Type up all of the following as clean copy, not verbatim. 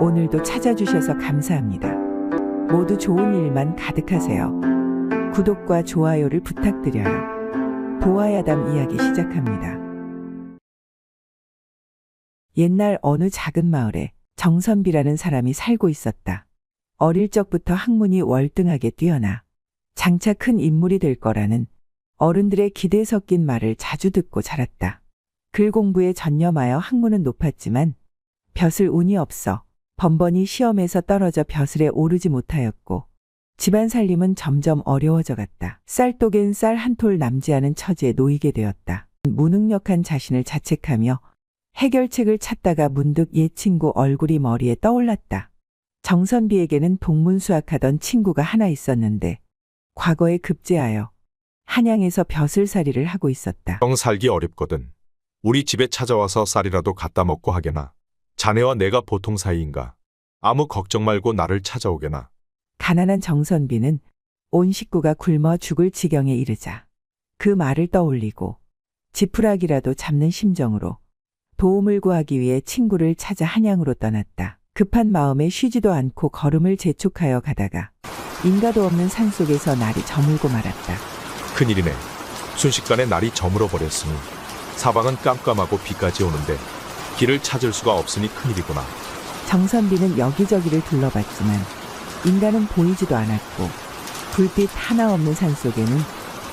오늘도 찾아주셔서 감사합니다. 모두 좋은 일만 가득하세요. 구독과 좋아요를 부탁드려요. 보아야담 이야기 시작합니다. 옛날 어느 작은 마을에 정선비라는 사람이 살고 있었다. 어릴 적부터 학문이 월등하게 뛰어나 장차 큰 인물이 될 거라는 어른들의 기대 섞인 말을 자주 듣고 자랐다. 글 공부에 전념하여 학문은 높았지만 벼슬 운이 없어 번번이 시험에서 떨어져 벼슬에 오르지 못하였고 집안 살림은 점점 어려워져 갔다. 쌀독엔 쌀 한 톨 남지 않은 처지에 놓이게 되었다. 무능력한 자신을 자책하며 해결책을 찾다가 문득 옛 친구 얼굴이 머리에 떠올랐다. 정선비에게는 동문수학하던 친구가 하나 있었는데 과거에 급제하여 한양에서 벼슬살이를 하고 있었다. 형 살기 어렵거든. 우리 집에 찾아와서 쌀이라도 갖다 먹고 하게나. 자네와 내가 보통 사이인가. 아무 걱정 말고 나를 찾아오게나. 가난한 정선비는 온 식구가 굶어 죽을 지경에 이르자 그 말을 떠올리고 지푸라기라도 잡는 심정으로 도움을 구하기 위해 친구를 찾아 한양으로 떠났다. 급한 마음에 쉬지도 않고 걸음을 재촉하여 가다가 인가도 없는 산속에서 날이 저물고 말았다. 큰일이네. 순식간에 날이 저물어 버렸으니 사방은 깜깜하고 비까지 오는데 길을 찾을 수가 없으니 큰일이구나. 정선비는 여기저기를 둘러봤지만 인간은 보이지도 않았고 불빛 하나 없는 산속에는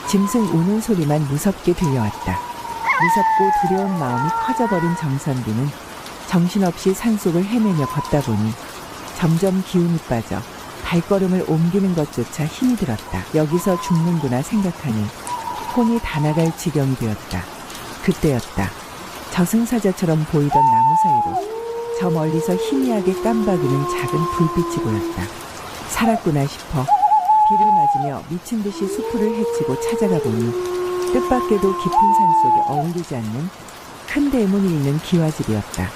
짐승 우는 소리만 무섭게 들려왔다. 무섭고 두려운 마음이 커져버린 정선비는 정신없이 산속을 헤매며 걷다 보니 점점 기운이 빠져 발걸음을 옮기는 것조차 힘이 들었다. 여기서 죽는구나 생각하니 혼이 다 나갈 지경이 되었다. 그때였다. 저승사자처럼 보이던 나무 사이로 저 멀리서 희미하게 깜박이는 작은 불빛이 보였다. 살았구나 싶어 비를 맞으며 미친 듯이 수풀을 헤치고 찾아가 보니 뜻밖에도 깊은 산속에 어울리지 않는 큰 대문이 있는 기와집이었다.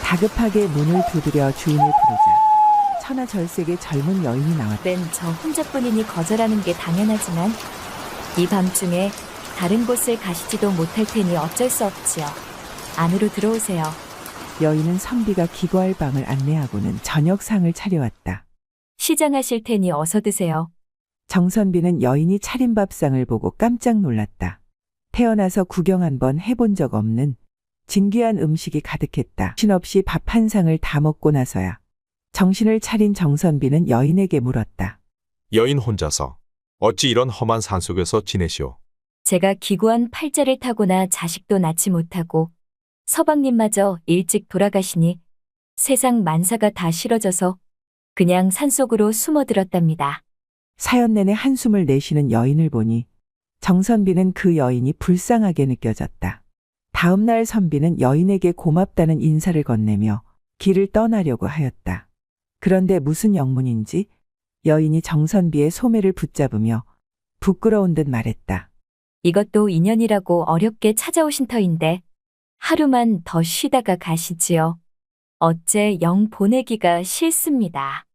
다급하게 문을 두드려 주인을 부르자 천하절색의 젊은 여인이 나왔다. 맨 저 혼자뿐이니 거절하는 게 당연하지만 이 밤중에 다른 곳을 가시지도 못할 테니 어쩔 수 없지요. 안으로 들어오세요. 여인은 선비가 기거할 방을 안내하고는 저녁상을 차려왔다. 시장하실 테니 어서 드세요. 정선비는 여인이 차린 밥상을 보고 깜짝 놀랐다. 태어나서 구경 한 번 해본 적 없는 진귀한 음식이 가득했다. 정신없이 밥 한 상을 다 먹고 나서야 정신을 차린 정선비는 여인에게 물었다. 여인 혼자서 어찌 이런 험한 산속에서 지내시오? 제가 기구한 팔자를 타고나 자식도 낳지 못하고 서방님마저 일찍 돌아가시니 세상 만사가 다 싫어져서 그냥 산속으로 숨어들었답니다. 사연 내내 한숨을 내쉬는 여인을 보니 정선비는 그 여인이 불쌍하게 느껴졌다. 다음 날 선비는 여인에게 고맙다는 인사를 건네며 길을 떠나려고 하였다. 그런데 무슨 영문인지 여인이 정선비의 소매를 붙잡으며 부끄러운 듯 말했다. 이것도 인연이라고 어렵게 찾아오신 터인데 하루만 더 쉬다가 가시지요. 어째 영 보내기가 싫습니다.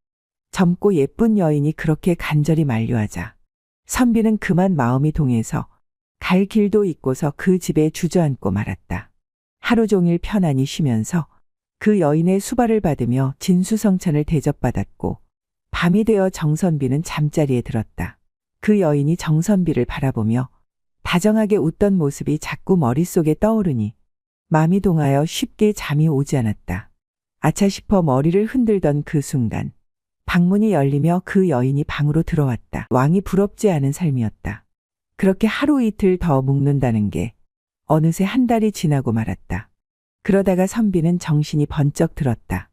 젊고 예쁜 여인이 그렇게 간절히 만류하자 선비는 그만 마음이 동해서 갈 길도 잊고서 그 집에 주저앉고 말았다. 하루 종일 편안히 쉬면서 그 여인의 수발을 받으며 진수성찬을 대접받았고 밤이 되어 정선비는 잠자리에 들었다. 그 여인이 정선비를 바라보며 다정하게 웃던 모습이 자꾸 머릿속에 떠오르니 마음이 동하여 쉽게 잠이 오지 않았다. 아차 싶어 머리를 흔들던 그 순간 방문이 열리며 그 여인이 방으로 들어왔다. 왕이 부럽지 않은 삶이었다. 그렇게 하루 이틀 더 묵는다는 게 어느새 한 달이 지나고 말았다. 그러다가 선비는 정신이 번쩍 들었다.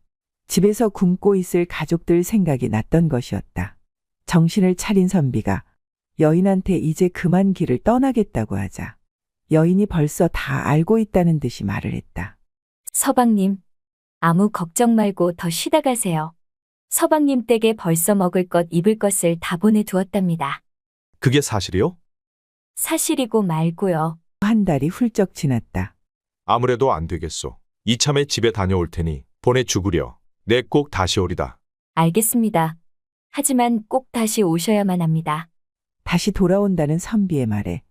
집에서 굶고 있을 가족들 생각이 났던 것이었다. 정신을 차린 선비가 여인한테 이제 그만 길을 떠나겠다고 하자 여인이 벌써 다 알고 있다는 듯이 말을 했다. 서방님, 아무 걱정 말고 더 쉬다 가세요. 서방님 댁에 벌써 먹을 것 입을 것을 다 보내두었답니다. 그게 사실이요? 사실이고 말고요. 한 달이 훌쩍 지났다. 아무래도 안 되겠소. 이참에 집에 다녀올 테니 보내주구려. 내 꼭 다시 오리다. 알겠습니다. 하지만 꼭 다시 오셔야만 합니다. 다시 돌아온다는 선비의 말에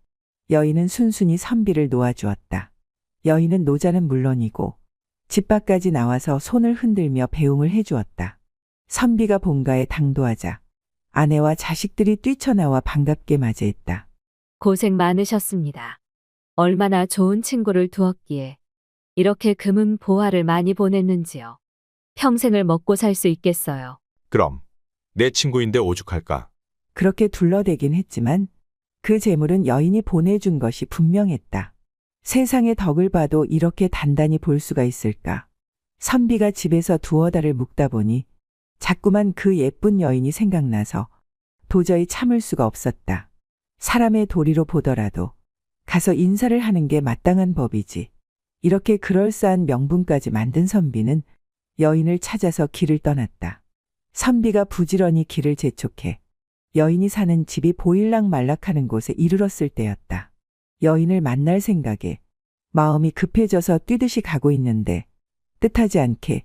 여인은 순순히 선비를 놓아주었다. 여인은 노자는 물론이고 집 밖까지 나와서 손을 흔들며 배웅을 해주었다. 선비가 본가에 당도하자 아내와 자식들이 뛰쳐나와 반갑게 맞이했다. 고생 많으셨습니다. 얼마나 좋은 친구를 두었기에 이렇게 금은 보화를 많이 보냈는지요. 평생을 먹고 살 수 있겠어요. 그럼 내 친구인데 오죽할까? 그렇게 둘러대긴 했지만 그 재물은 여인이 보내준 것이 분명했다. 세상의 덕을 봐도 이렇게 단단히 볼 수가 있을까? 선비가 집에서 두어 달을 묵다 보니 자꾸만 그 예쁜 여인이 생각나서 도저히 참을 수가 없었다. 사람의 도리로 보더라도 가서 인사를 하는 게 마땅한 법이지. 이렇게 그럴싸한 명분까지 만든 선비는 여인을 찾아서 길을 떠났다. 선비가 부지런히 길을 재촉해 여인이 사는 집이 보일락 말락하는 곳에 이르렀을 때였다. 여인을 만날 생각에 마음이 급해져서 뛰듯이 가고 있는데 뜻하지 않게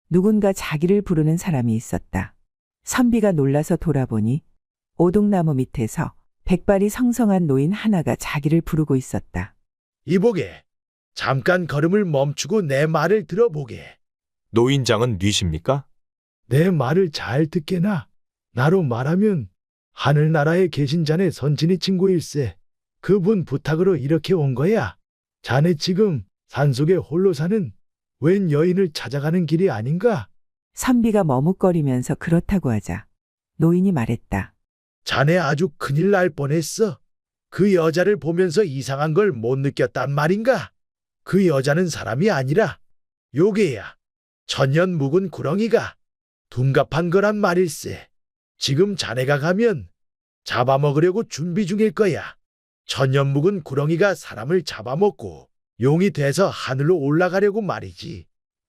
누군가 자기를 부르는 사람이 있었다. 선비가 놀라서 돌아보니 오동나무 밑에서 백발이 성성한 노인 하나가 자기를 부르고 있었다. 이보게, 잠깐 걸음을 멈추고 내 말을 들어보게. 노인장은 뉘십니까? 내 말을 잘 듣게나. 나로 말하면 하늘나라에 계신 자네 선친이 친구일세. 그분 부탁으로 이렇게 온 거야. 자네 지금 산속에 홀로 사는 웬 여인을 찾아가는 길이 아닌가? 선비가 머뭇거리면서 그렇다고 하자 노인이 말했다. 자네 아주 큰일 날 뻔했어. 그 여자를 보면서 이상한 걸 못 느꼈단 말인가? 그 여자는 사람이 아니라 요괴야. 천년 묵은 구렁이가 둔갑한 거란 말일세. 지금 자네가 가면 잡아먹으려고 준비 중일 거야. 천년 묵은 구렁이가 사람을 잡아먹고 용이 돼서 하늘로 올라가려고 말이지.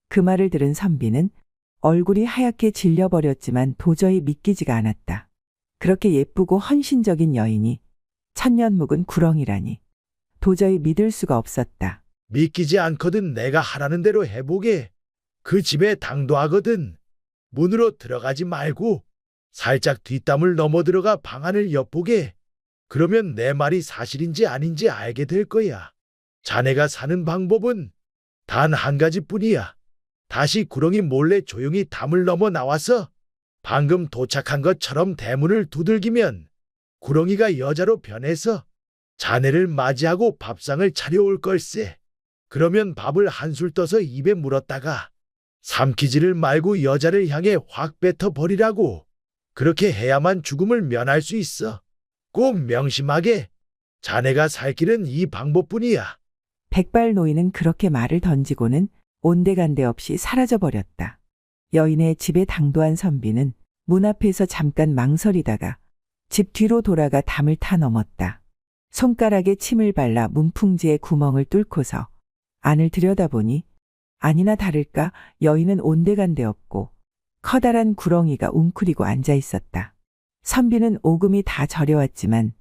그 말을 들은 선비는 얼굴이 하얗게 질려버렸지만 도저히 믿기지가 않았다. 그렇게 예쁘고 헌신적인 여인이 천년 묵은 구렁이라니 도저히 믿을 수가 없었다. 믿기지 않거든 내가 하라는 대로 해보게. 그 집에 당도하거든. 문으로 들어가지 말고 살짝 뒷담을 넘어 들어가 방 안을 엿보게. 그러면 내 말이 사실인지 아닌지 알게 될 거야. 자네가 사는 방법은 단 한 가지뿐이야. 다시 구렁이 몰래 조용히 담을 넘어 나와서 방금 도착한 것처럼 대문을 두들기면 구렁이가 여자로 변해서 자네를 맞이하고 밥상을 차려올 걸세. 그러면 밥을 한술 떠서 입에 물었다가 삼키지를 말고 여자를 향해 확 뱉어 버리라고. 그렇게 해야만 죽음을 면할 수 있어. 꼭 명심하게. 자네가 살 길은 이 방법뿐이야. 백발 노인은 그렇게 말을 던지고는 온데간데 없이 사라져버렸다. 여인의 집에 당도한 선비는 문 앞에서 잠깐 망설이다가 집 뒤로 돌아가 담을 타 넘었다. 손가락에 침을 발라 문풍지에 구멍을 뚫고서 안을 들여다보니 아니나 다를까 여인은 온데간데 없고 커다란 구렁이가 웅크리고 앉아 있었다. 선비는 오금이 다 저려왔지만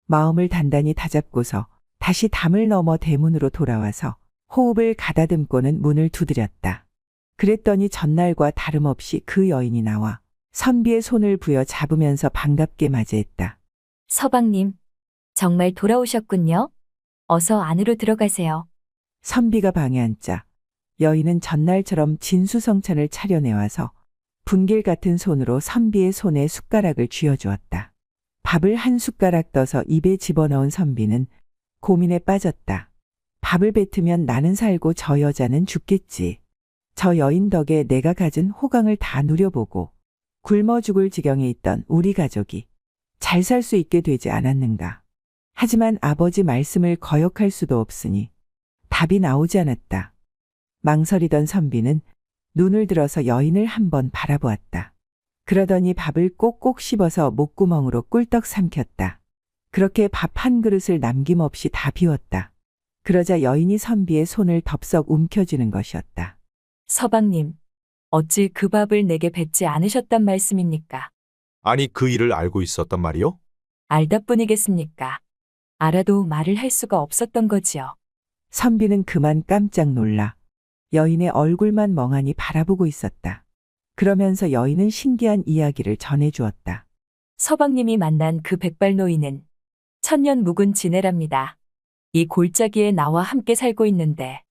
마음을 단단히 다잡고서 다시 담을 넘어 대문으로 돌아와서 호흡을 가다듬고는 문을 두드렸다. 그랬더니 전날과 다름없이 그 여인이 나와 선비의 손을 부여 잡으면서 반갑게 맞이했다. 서방님, 정말 돌아오셨군요. 어서 안으로 들어가세요. 선비가 방에 앉자 여인은 전날처럼 진수성찬을 차려내와서 분길 같은 손으로 선비의 손에 숟가락을 쥐어주었다. 밥을 한 숟가락 떠서 입에 집어넣은 선비는 고민에 빠졌다. 밥을 뱉으면 나는 살고 저 여자는 죽겠지. 저 여인 덕에 내가 가진 호강을 다 누려보고 굶어 죽을 지경에 있던 우리 가족이 잘 살 수 있게 되지 않았는가. 하지만 아버지 말씀을 거역할 수도 없으니 답이 나오지 않았다. 망설이던 선비는 눈을 들어서 여인을 한번 바라보았다. 그러더니 밥을 꼭꼭 씹어서 목구멍으로 꿀떡 삼켰다. 그렇게 밥 한 그릇을 남김없이 다 비웠다. 그러자 여인이 선비의 손을 덥석 움켜쥐는 것이었다. 서방님, 어찌 그 밥을 내게 뱉지 않으셨단 말씀입니까? 아니 그 일을 알고 있었단 말이요? 알다 뿐이겠습니까? 알아도 말을 할 수가 없었던 거지요. 선비는 그만 깜짝 놀라 여인의 얼굴만 멍하니 바라보고 있었다. 그러면서 여인은 신기한 이야기를 전해주었다. 서방님이 만난 그 백발 노인은 천년 묵은 지네랍니다. 이 골짜기에 나와 함께 살고 있는데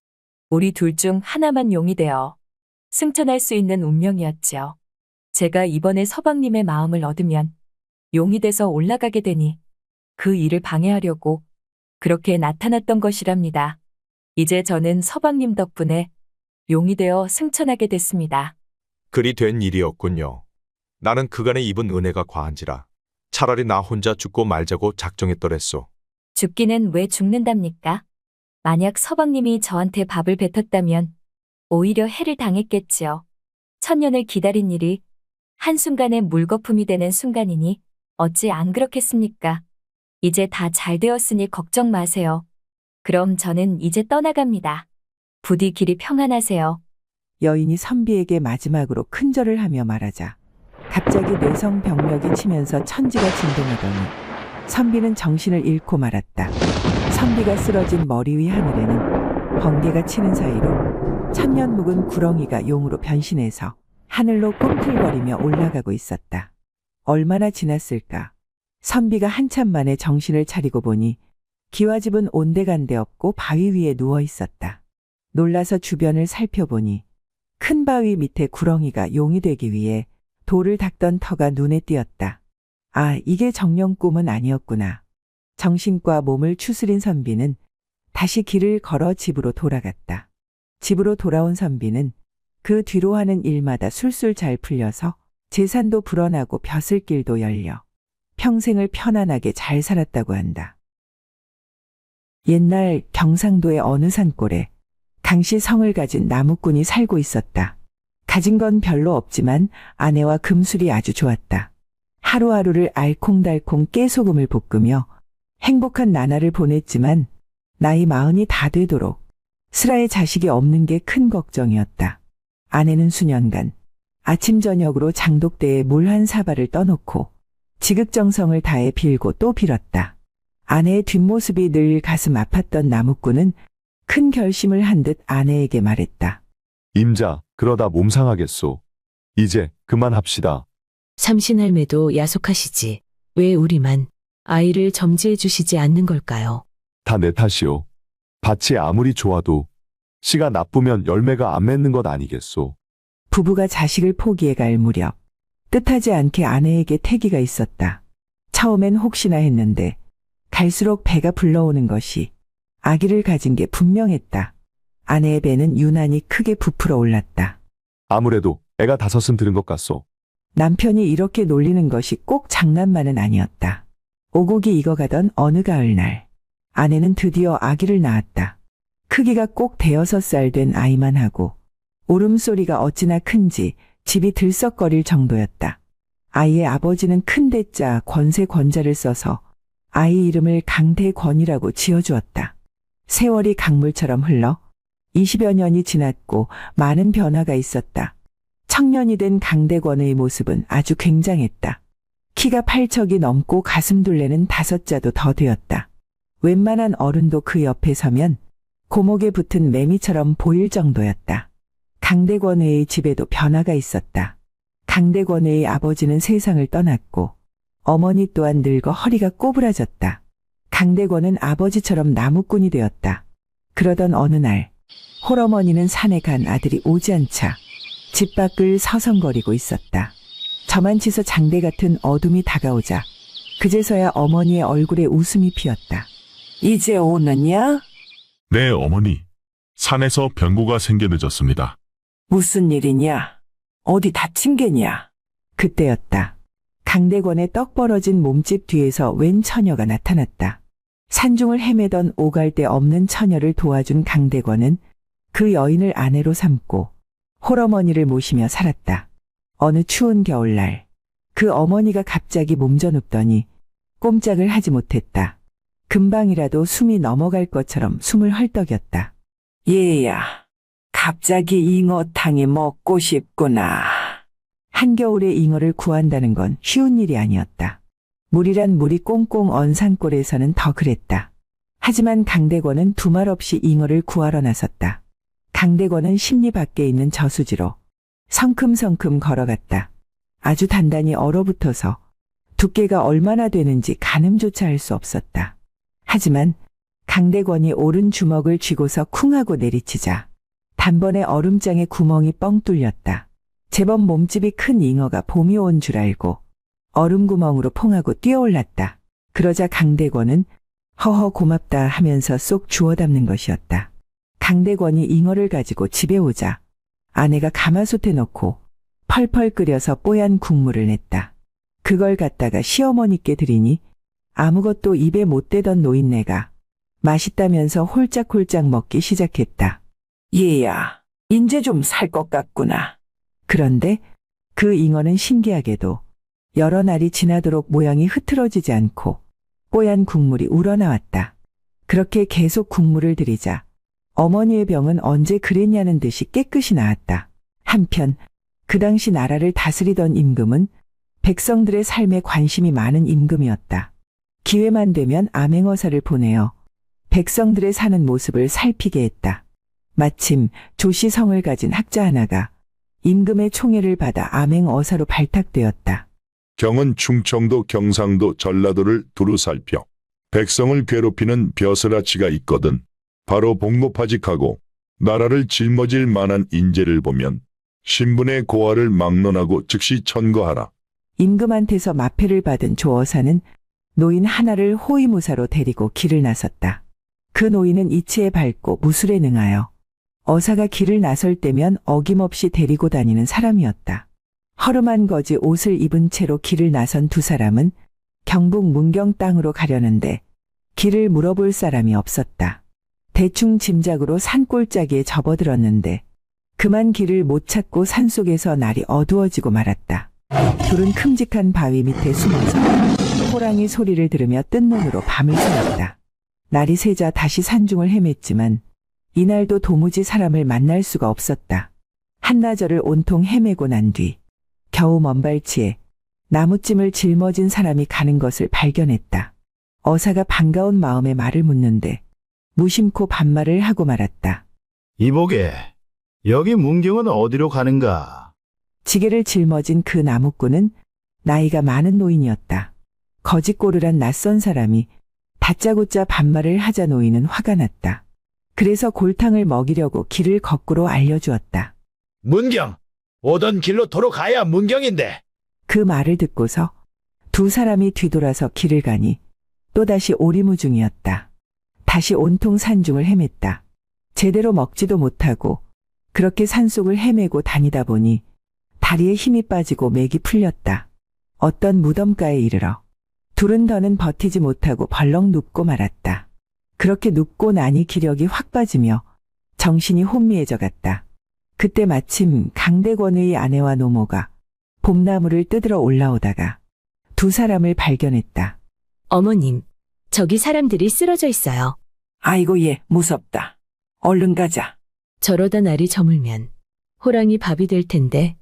우리 둘 중 하나만 용이 되어 승천할 수 있는 운명이었지요. 제가 이번에 서방님의 마음을 얻으면 용이 돼서 올라가게 되니 그 일을 방해하려고 그렇게 나타났던 것이랍니다. 이제 저는 서방님 덕분에 용이 되어 승천하게 됐습니다. 그리 된 일이었군요. 나는 그간에 입은 은혜가 과한지라 차라리 나 혼자 죽고 말자고 작정했더랬소. 죽기는 왜 죽는답니까? 만약 서방님이 저한테 밥을 뱉었다면 오히려 해를 당했겠지요. 천년을 기다린 일이 한순간에 물거품이 되는 순간이니 어찌 안 그렇겠습니까? 이제 다 잘 되었으니 걱정 마세요. 그럼 저는 이제 떠나갑니다. 부디 길이 평안하세요. 여인이 선비에게 마지막으로 큰절을 하며 말하자 갑자기 뇌성병력이 치면서 천지가 진동하더니 선비는 정신을 잃고 말았다. 선비가 쓰러진 머리 위 하늘에는 번개가 치는 사이로 천년 묵은 구렁이가 용으로 변신해서 하늘로 꿈틀거리며 올라가고 있었다. 얼마나 지났을까? 선비가 한참 만에 정신을 차리고 보니 기와집은 온데간데 없고 바위 위에 누워 있었다. 놀라서 주변을 살펴보니 큰 바위 밑에 구렁이가 용이 되기 위해 돌을 닦던 터가 눈에 띄었다. 아, 이게 정령 꿈은 아니었구나. 정신과 몸을 추스린 선비는 다시 길을 걸어 집으로 돌아갔다. 집으로 돌아온 선비는 그 뒤로 하는 일마다 술술 잘 풀려서 재산도 불어나고 벼슬길도 열려 평생을 편안하게 잘 살았다고 한다. 옛날 경상도의 어느 산골에 강씨 성을 가진 나무꾼이 살고 있었다. 가진 건 별로 없지만 아내와 금술이 아주 좋았다. 하루하루를 알콩달콩 깨소금을 볶으며 행복한 나날을 보냈지만 나이 40이 다 되도록 슬아의 자식이 없는 게 큰 걱정이었다. 아내는 수년간 아침 저녁으로 장독대에 물 한 사발을 떠놓고 지극정성을 다해 빌고 또 빌었다. 아내의 뒷모습이 늘 가슴 아팠던 나무꾼은 큰 결심을 한 듯 아내에게 말했다. 임자, 그러다 몸 상하겠소. 이제 그만합시다. 삼신할매도 야속하시지. 왜 우리만 아이를 점지해 주시지 않는 걸까요? 다 내 탓이오. 밭이 아무리 좋아도 씨가 나쁘면 열매가 안 맺는 것 아니겠소. 부부가 자식을 포기해 갈 무렵 뜻하지 않게 아내에게 태기가 있었다. 처음엔 혹시나 했는데 갈수록 배가 불러오는 것이 아기를 가진 게 분명했다. 아내의 배는 유난히 크게 부풀어 올랐다. 아무래도 애가 5은 들은 것 같소. 남편이 이렇게 놀리는 것이 꼭 장난만은 아니었다. 오곡이 익어가던 어느 가을날 아내는 드디어 아기를 낳았다. 크기가 꼭 5살 된 아이만 하고 울음소리가 어찌나 큰지 집이 들썩거릴 정도였다. 아이의 아버지는 큰 대자 권세권자를 써서 아이 이름을 강대권이라고 지어주었다. 세월이 강물처럼 흘러 20여 년이 지났고 많은 변화가 있었다. 청년이 된 강대권의 모습은 아주 굉장했다. 키가 8척이 넘고 가슴둘레는 5자도 더 되었다. 웬만한 어른도 그 옆에 서면 고목에 붙은 매미처럼 보일 정도였다. 강대권의 집에도 변화가 있었다. 강대권의 아버지는 세상을 떠났고 어머니 또한 늙어 허리가 꼬부라졌다. 강대권은 아버지처럼 나무꾼이 되었다. 그러던 어느 날 홀어머니는 산에 간 아들이 오지 않자 집 밖을 서성거리고 있었다. 저만치서 장대 같은 어둠이 다가오자 그제서야 어머니의 얼굴에 웃음이 피었다. 이제 오느냐? 네, 어머니. 산에서 병고가 생겨 늦었습니다. 무슨 일이냐? 어디 다친 게냐? 그때였다. 강대권의 떡 벌어진 몸집 뒤에서 웬 처녀가 나타났다. 산중을 헤매던 오갈 데 없는 처녀를 도와준 강대권은 그 여인을 아내로 삼고 홀어머니를 모시며 살았다. 어느 추운 겨울날 그 어머니가 갑자기 몸져 눕더니 꼼짝을 하지 못했다. 금방이라도 숨이 넘어갈 것처럼 숨을 헐떡였다. 얘야, 갑자기 잉어탕이 먹고 싶구나. 한겨울에 잉어를 구한다는 건 쉬운 일이 아니었다. 물이란 물이 꽁꽁 언 산골에서는 더 그랬다. 하지만 강대권은 두말 없이 잉어를 구하러 나섰다. 강대권은 심리 밖에 있는 저수지로 성큼성큼 걸어갔다. 아주 단단히 얼어붙어서 두께가 얼마나 되는지 가늠조차 할 수 없었다. 하지만 강대권이 오른 주먹을 쥐고서 쿵 하고 내리치자 단번에 얼음장에 구멍이 뻥 뚫렸다. 제법 몸집이 큰 잉어가 봄이 온 줄 알고 얼음 구멍으로 퐁하고 뛰어올랐다. 그러자 강대권은 허허 고맙다 하면서 쏙 주워 담는 것이었다. 강대권이 잉어를 가지고 집에 오자 아내가 가마솥에 넣고 펄펄 끓여서 뽀얀 국물을 냈다. 그걸 갖다가 시어머니께 드리니 아무것도 입에 못 대던 노인네가 맛있다면서 홀짝홀짝 먹기 시작했다. 얘야, 인제 좀 살 것 같구나. 그런데 그 잉어는 신기하게도 여러 날이 지나도록 모양이 흐트러지지 않고 뽀얀 국물이 우러나왔다. 그렇게 계속 국물을 들이자 어머니의 병은 언제 그랬냐는 듯이 깨끗이 나았다. 한편 그 당시 나라를 다스리던 임금은 백성들의 삶에 관심이 많은 임금이었다. 기회만 되면 암행어사를 보내어 백성들의 사는 모습을 살피게 했다. 마침 조시성을 가진 학자 하나가 임금의 총애를 받아 암행어사로 발탁되었다. 경은 충청도, 경상도, 전라도를 두루 살펴 백성을 괴롭히는 벼슬아치가 있거든. 바로 복노파직하고 나라를 짊어질 만한 인재를 보면 신분의 고하를 막론하고 즉시 천거하라. 임금한테서 마패를 받은 조어사는 노인 하나를 호위무사로 데리고 길을 나섰다. 그 노인은 이치에 밝고 무술에 능하여 어사가 길을 나설 때면 어김없이 데리고 다니는 사람이었다. 허름한 거지 옷을 입은 채로 길을 나선 두 사람은 경북 문경 땅으로 가려는데 길을 물어볼 사람이 없었다. 대충 짐작으로 산골짜기에 접어들었는데 그만 길을 못 찾고 산속에서 날이 어두워지고 말았다. 둘은 큼직한 바위 밑에 숨어서 호랑이 소리를 들으며 뜬 눈으로 밤을 새웠다. 날이 새자 다시 산중을 헤맸지만 이날도 도무지 사람을 만날 수가 없었다. 한나절을 온통 헤매고 난 뒤 겨우 먼발치에 나무찜을 짊어진 사람이 가는 것을 발견했다. 어사가 반가운 마음에 말을 묻는데 무심코 반말을 하고 말았다. 이보게, 여기 문경은 어디로 가는가? 지게를 짊어진 그 나무꾼은 나이가 많은 노인이었다. 거짓고르란 낯선 사람이 다짜고짜 반말을 하자 노인은 화가 났다. 그래서 골탕을 먹이려고 길을 거꾸로 알려주었다. 문경! 오던 길로 도로 가야 문경인데. 그 말을 듣고서 두 사람이 뒤돌아서 길을 가니 또다시 오리무중이었다. 다시 온통 산중을 헤맸다. 제대로 먹지도 못하고 그렇게 산속을 헤매고 다니다 보니 다리에 힘이 빠지고 맥이 풀렸다. 어떤 무덤가에 이르러 둘은 더는 버티지 못하고 벌렁 눕고 말았다. 그렇게 눕고 나니 기력이 확 빠지며 정신이 혼미해져 갔다. 그때 마침 강대권의 아내와 노모가 봄나무를 뜯으러 올라오다가 두 사람을 발견했다. 어머님, 저기 사람들이 쓰러져 있어요. 아이고 얘 무섭다. 얼른 가자. 저러다 날이 저물면 호랑이 밥이 될 텐데.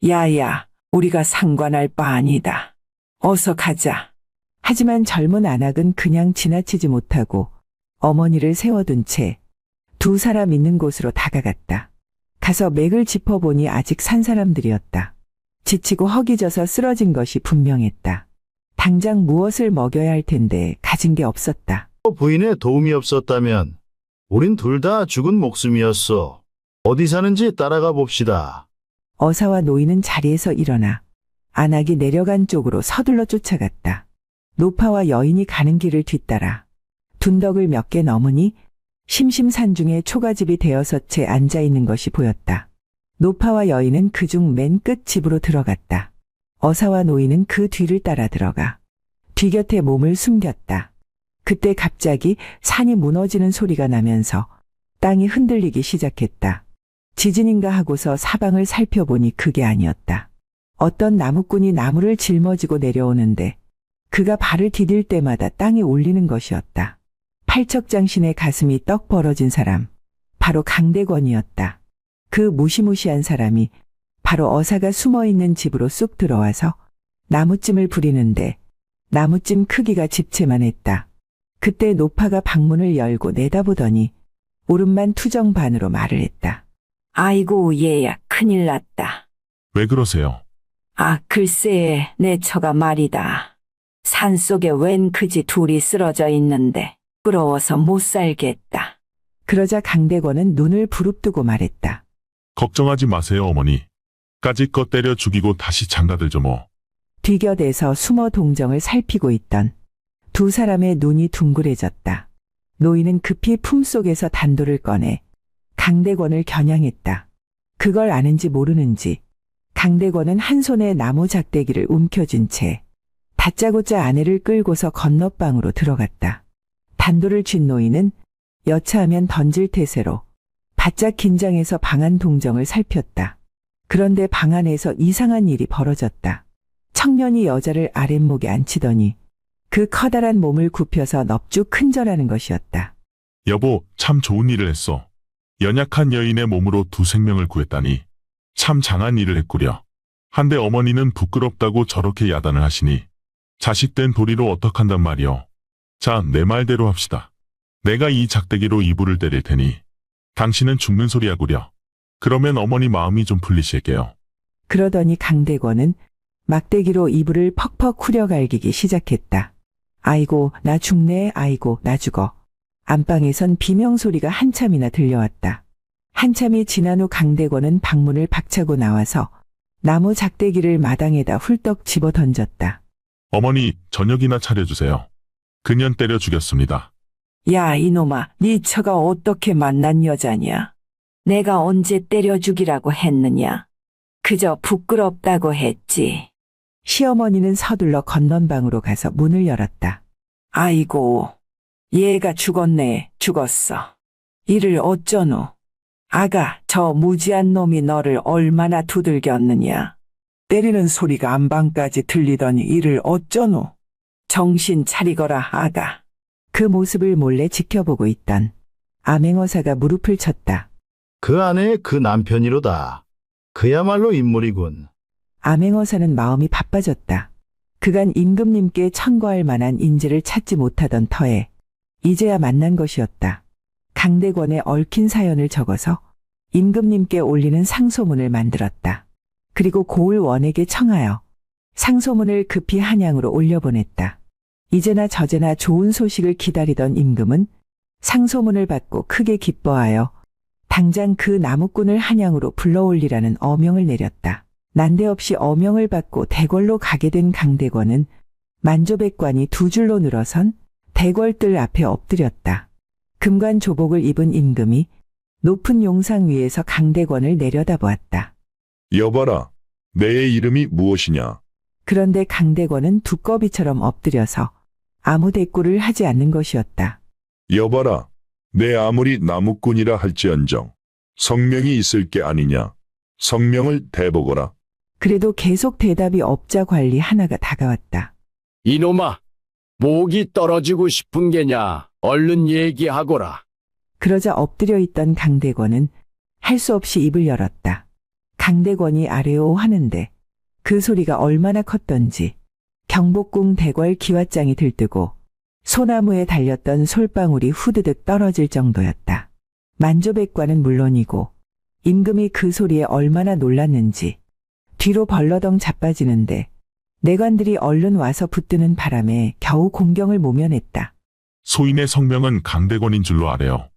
야야, 우리가 상관할 바 아니다. 어서 가자. 하지만 젊은 안악은 그냥 지나치지 못하고 어머니를 세워둔 채 두 사람 있는 곳으로 다가갔다. 가서 맥을 짚어보니 아직 산 사람들이었다. 지치고 허기져서 쓰러진 것이 분명했다. 당장 무엇을 먹여야 할 텐데 가진 게 없었다. 부인의 도움이 없었다면 우린 둘 다 죽은 목숨이었어. 어디 사는지 따라가 봅시다. 어사와 노인은 자리에서 일어나 안악이 내려간 쪽으로 서둘러 쫓아갔다. 노파와 여인이 가는 길을 뒤따라 둔덕을 몇 개 넘으니 심심산중에 초가집이 되어서 채 앉아있는 것이 보였다. 노파와 여인은 그중 맨 끝 집으로 들어갔다. 어사와 노인은 그 뒤를 따라 들어가 뒤 곁에 몸을 숨겼다. 그때 갑자기 산이 무너지는 소리가 나면서 땅이 흔들리기 시작했다. 지진인가 하고서 사방을 살펴보니 그게 아니었다. 어떤 나무꾼이 나무를 짊어지고 내려오는데 그가 발을 디딜 때마다 땅이 울리는 것이었다. 팔척장신의 가슴이 떡 벌어진 사람, 바로 강대권이었다. 그 무시무시한 사람이 바로 어사가 숨어있는 집으로 쑥 들어와서 나무찜을 부리는데 나무찜 크기가 집채만 했다. 그때 노파가 방문을 열고 내다보더니 오른만 투정 반으로 말을 했다. 아이고 얘야 큰일 났다. 왜 그러세요? 아 글쎄 내 처가 말이다. 산속에 웬 그지 둘이 쓰러져 있는데 부러워서 못 살겠다. 그러자 강대권은 눈을 부릅뜨고 말했다. 걱정하지 마세요, 어머니. 까짓것 때려 죽이고 다시 장가들죠 뭐. 뒤곁에서 숨어 동정을 살피고 있던 두 사람의 눈이 둥그레졌다. 노인은 급히 품속에서 단도를 꺼내 강대권을 겨냥했다. 그걸 아는지 모르는지 강대권은 한 손에 나무 작대기를 움켜쥔 채 다짜고짜 아내를 끌고서 건너방으로 들어갔다. 단도를 쥔 노인은 여차하면 던질 태세로 바짝 긴장해서 방 안 동정을 살폈다. 그런데 방 안에서 이상한 일이 벌어졌다. 청년이 여자를 아랫목에 앉히더니 그 커다란 몸을 굽혀서 넙죽 큰절하는 것이었다. 여보, 참 좋은 일을 했어. 연약한 여인의 몸으로 두 생명을 구했다니. 참 장한 일을 했구려. 한데 어머니는 부끄럽다고 저렇게 야단을 하시니 자식된 도리로 어떡한단 말이오. 자, 내 말대로 합시다. 내가 이 작대기로 이불을 때릴 테니 당신은 죽는 소리 하구려. 그러면 어머니 마음이 좀 풀리실게요. 그러더니 강대권은 막대기로 이불을 퍽퍽 후려갈기기 시작했다. 아이고 나 죽네, 아이고 나 죽어. 안방에선 비명소리가 한참이나 들려왔다. 한참이 지난 후 강대권은 방문을 박차고 나와서 나무 작대기를 마당에다 훌떡 집어 던졌다. 어머니, 저녁이나 차려주세요. 그년 때려 죽였습니다. 야 이놈아, 네 처가 어떻게 만난 여자냐? 내가 언제 때려 죽이라고 했느냐? 그저 부끄럽다고 했지. 시어머니는 서둘러 건넌방으로 가서 문을 열었다. 아이고, 얘가 죽었네, 죽었어. 이를 어쩌노? 아가, 저 무지한 놈이 너를 얼마나 두들겼느냐? 때리는 소리가 안방까지 들리더니 이를 어쩌노? 정신 차리거라, 아가. 그 모습을 몰래 지켜보고 있던 암행어사가 무릎을 쳤다. 그 아내의 그 남편이로다. 그야말로 인물이군. 암행어사는 마음이 바빠졌다. 그간 임금님께 청구할 만한 인재를 찾지 못하던 터에 이제야 만난 것이었다. 강대권의 얽힌 사연을 적어서 임금님께 올리는 상소문을 만들었다. 그리고 고을 원에게 청하여 상소문을 급히 한양으로 올려보냈다. 이제나 저제나 좋은 소식을 기다리던 임금은 상소문을 받고 크게 기뻐하여 당장 그 나무꾼을 한양으로 불러올리라는 어명을 내렸다. 난데없이 어명을 받고 대궐로 가게 된 강대권은 만조백관이 두 줄로 늘어선 대궐들 앞에 엎드렸다. 금관 조복을 입은 임금이 높은 용상 위에서 강대권을 내려다보았다. 여봐라, 내 이름이 무엇이냐? 그런데 강대권은 두꺼비처럼 엎드려서 아무 대꾸를 하지 않는 것이었다. 여봐라, 내 아무리 나무꾼이라 할지언정 성명이 있을 게 아니냐? 성명을 대보거라. 그래도 계속 대답이 없자 관리 하나가 다가왔다. 이놈아, 목이 떨어지고 싶은 게냐? 얼른 얘기하거라. 그러자 엎드려 있던 강대권은 할 수 없이 입을 열었다. 강대권이 아래오 하는데 그 소리가 얼마나 컸던지 경복궁 대궐 기왓장이 들뜨고 소나무에 달렸던 솔방울이 후드득 떨어질 정도였다. 만조백관은 물론이고 임금이 그 소리에 얼마나 놀랐는지 뒤로 벌러덩 자빠지는데 내관들이 얼른 와서 붙드는 바람에 겨우 공경을 모면했다. 소인의 성명은 강대권인 줄로 아래요.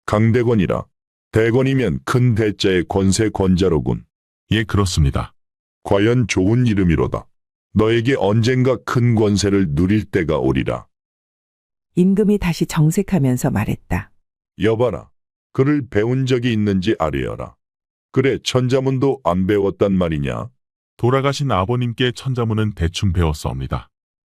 강대권이라. 대권이면 큰 대자의 권세 권자로군. 예, 그렇습니다. 과연 좋은 이름이로다. 너에게 언젠가 큰 권세를 누릴 때가 오리라. 임금이 다시 정색하면서 말했다. 여봐라, 글을 배운 적이 있는지 아뢰어라. 그래, 천자문도 안 배웠단 말이냐? 돌아가신 아버님께 천자문은 대충 배웠사옵니다.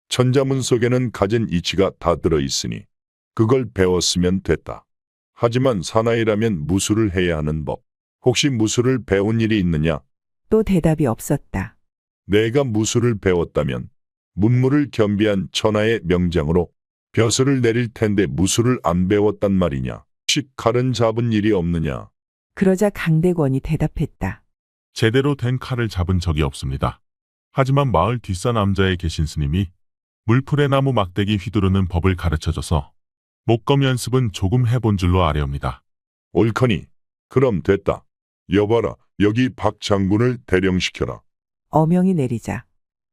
천자문 속에는 가진 이치가 다 들어있으니 그걸 배웠으면 됐다. 하지만 사나이라면 무술을 해야 하는 법. 혹시 무술을 배운 일이 있느냐? 또 대답이 없었다. 내가 무술을 배웠다면 문무를 겸비한 천하의 명장으로 벼슬을 내릴 텐데 무술을 안 배웠단 말이냐? 혹시 칼은 잡은 일이 없느냐? 그러자 강대권이 대답했다. 제대로 된 칼을 잡은 적이 없습니다. 하지만 마을 뒷산 암자에 계신 스님이 물풀에 나무 막대기 휘두르는 법을 가르쳐줘서 목검 연습은 조금 해본 줄로 아뢰옵니다. 옳거니, 그럼 됐다. 여봐라, 여기 박 장군을 대령시켜라. 어명이 내리자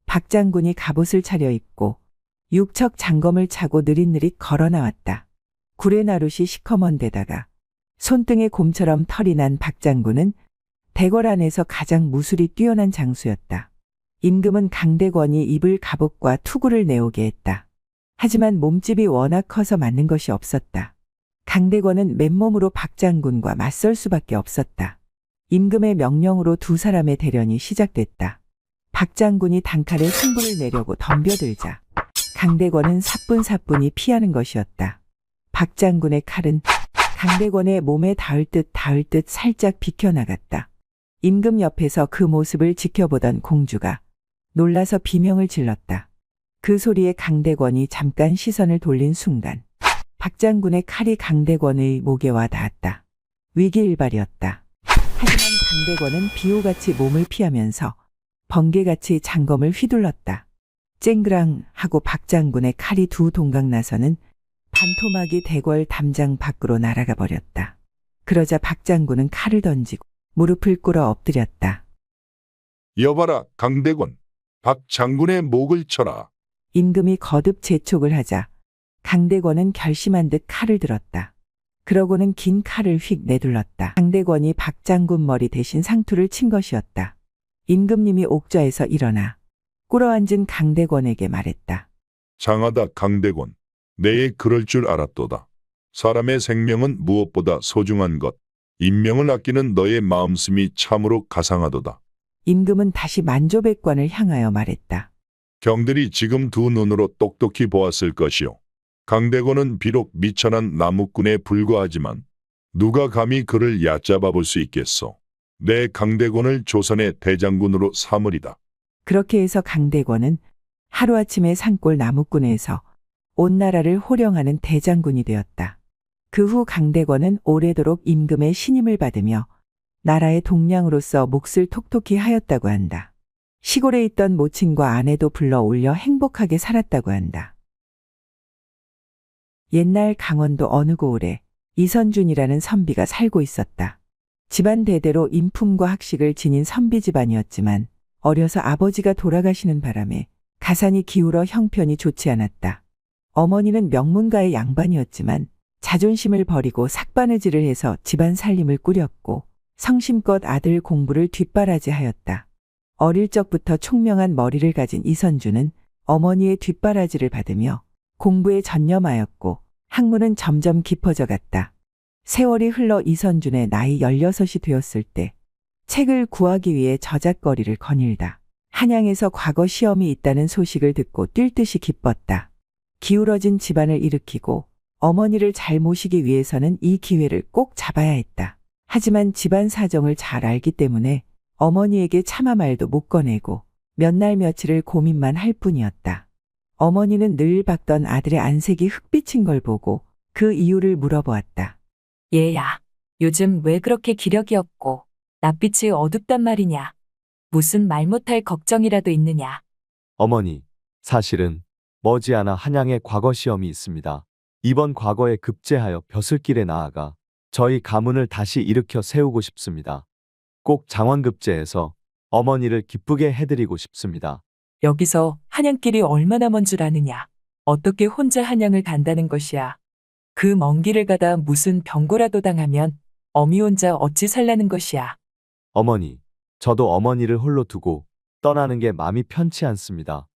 박 장군이 갑옷을 차려입고 육척 장검을 차고 느릿느릿 걸어 나왔다. 구레나룻이 시커먼 데다가 손등에 곰처럼 털이 난 박장군은 대궐 안에서 가장 무술이 뛰어난 장수였다. 임금은 강대권이 입을 갑옷과 투구를 내오게 했다. 하지만 몸집이 워낙 커서 맞는 것이 없었다. 강대권은 맨몸으로 박장군과 맞설 수밖에 없었다. 임금의 명령으로 두 사람의 대련이 시작됐다. 박장군이 단칼에 승부를 내려고 덤벼들자 강대권은 사뿐사뿐히 피하는 것이었다. 박장군의 칼은 강대권의 몸에 닿을 듯 살짝 비켜나갔다. 임금 옆에서 그 모습을 지켜보던 공주가 놀라서 비명을 질렀다. 그 소리에 강대권이 잠깐 시선을 돌린 순간 박장군의 칼이 강대권의 목에 와 닿았다. 위기일발이었다. 하지만 강대권은 비호같이 몸을 피하면서 번개같이 장검을 휘둘렀다. 쨍그랑 하고 박장군의 칼이 두 동강 나서는 반토막이 대궐 담장 밖으로 날아가 버렸다. 그러자 박장군은 칼을 던지고 무릎을 꿇어 엎드렸다. 여봐라 강대권, 박 장군의 목을 쳐라. 임금이 거듭 재촉을 하자 강대권은 결심한 듯 칼을 들었다. 그러고는 긴 칼을 휙 내둘렀다. 강대권이 박장군 머리 대신 상투를 친 것이었다. 임금님이 옥좌에서 일어나 꿇어앉은 강대권에게 말했다. 장하다 강대권, 내에 그럴 줄 알았도다. 사람의 생명은 무엇보다 소중한 것. 인명을 아끼는 너의 마음씀이 참으로 가상하도다. 임금은 다시 만조백관을 향하여 말했다. 경들이 지금 두 눈으로 똑똑히 보았을 것이요. 강대권은 비록 미천한 나무꾼에 불과하지만 누가 감히 그를 얕잡아 볼 수 있겠소. 내 강대권을 조선의 대장군으로 삼으리다. 그렇게 해서 강대권은 하루아침에 산골 나무꾼에서 온 나라를 호령하는 대장군이 되었다. 그 후 강대권은 오래도록 임금의 신임을 받으며 나라의 동량으로서 몫을 톡톡히 하였다고 한다. 시골에 있던 모친과 아내도 불러 올려 행복하게 살았다고 한다. 옛날 강원도 어느 고을에 이선준이라는 선비가 살고 있었다. 집안 대대로 인품과 학식을 지닌 선비 집안이었지만 어려서 아버지가 돌아가시는 바람에 가산이 기울어 형편이 좋지 않았다. 어머니는 명문가의 양반이었지만 자존심을 버리고 삭바느질을 해서 집안 살림을 꾸렸고 성심껏 아들 공부를 뒷바라지하였다. 어릴 적부터 총명한 머리를 가진 이선주는 어머니의 뒷바라지를 받으며 공부에 전념하였고 학문은 점점 깊어져 갔다. 세월이 흘러 이선준의 나이 16이 되었을 때 책을 구하기 위해 저작거리를 거닐다. 한양에서 과거 시험이 있다는 소식을 듣고 뛸 듯이 기뻤다. 기울어진 집안을 일으키고 어머니를 잘 모시기 위해서는 이 기회를 꼭 잡아야 했다. 하지만 집안 사정을 잘 알기 때문에 어머니에게 차마 말도 못 꺼내고 몇 날 며칠을 고민만 할 뿐이었다. 어머니는 늘 봤던 아들의 안색이 흑빛인 걸 보고 그 이유를 물어보았다. 얘야, 요즘 왜 그렇게 기력이 없고 낯빛이 어둡단 말이냐? 무슨 말 못할 걱정이라도 있느냐? 어머니, 사실은 머지않아 한양에 과거 시험이 있습니다. 이번 과거에 급제하여 벼슬길에 나아가 저희 가문을 다시 일으켜 세우고 싶습니다. 꼭 장원급제해서 어머니를 기쁘게 해드리고 싶습니다. 여기서 한양길이 얼마나 먼 줄 아느냐? 어떻게 혼자 한양을 간다는 것이야? 그 먼 길을 가다 무슨 병고라도 당하면 어미 혼자 어찌 살라는 것이야? 어머니, 저도 어머니를 홀로 두고 떠나는 게 마음이 편치 않습니다.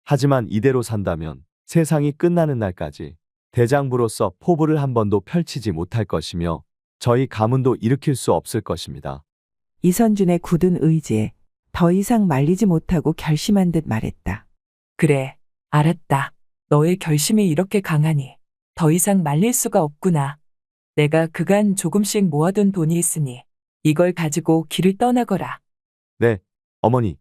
하지만 이대로 산다면 세상이 끝나는 날까지 대장부로서 포부를 한 번도 펼치지 못할 것이며 저희 가문도 일으킬 수 없을 것입니다. 이선준의 굳은 의지에 더 이상 말리지 못하고 결심한 듯 말했다. 그래, 알았다. 너의 결심이 이렇게 강하니 더 이상 말릴 수가 없구나. 내가 그간 조금씩 모아둔 돈이 있으니 이걸 가지고 길을 떠나거라. 네, 어머니.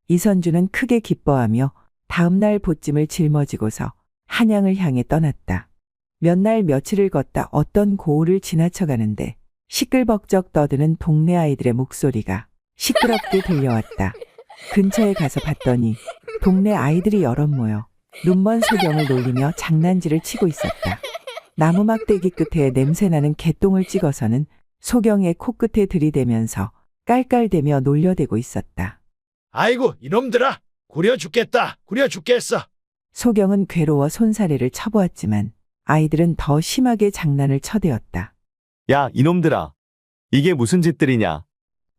이선준은 크게 기뻐하며 다음 날 보찜을 짊어지고서 한양을 향해 떠났다. 몇 날 며칠을 걷다 어떤 고을을 지나쳐 가는데 시끌벅적 떠드는 동네 아이들의 목소리가 시끄럽게 들려왔다. 근처에 가서 봤더니 동네 아이들이 여럿 모여 눈먼 소경을 놀리며 장난질을 치고 있었다. 나무 막대기 끝에 냄새나는 개똥을 찍어서는 소경의 코끝에 들이대면서 깔깔대며 놀려대고 있었다. 아이고 이놈들아, 구려 죽겠다, 구려 죽겠어. 소경은 괴로워 손사래를 쳐보았지만 아이들은 더 심하게 장난을 쳐대었다. 야, 이놈들아. 이게 무슨 짓들이냐?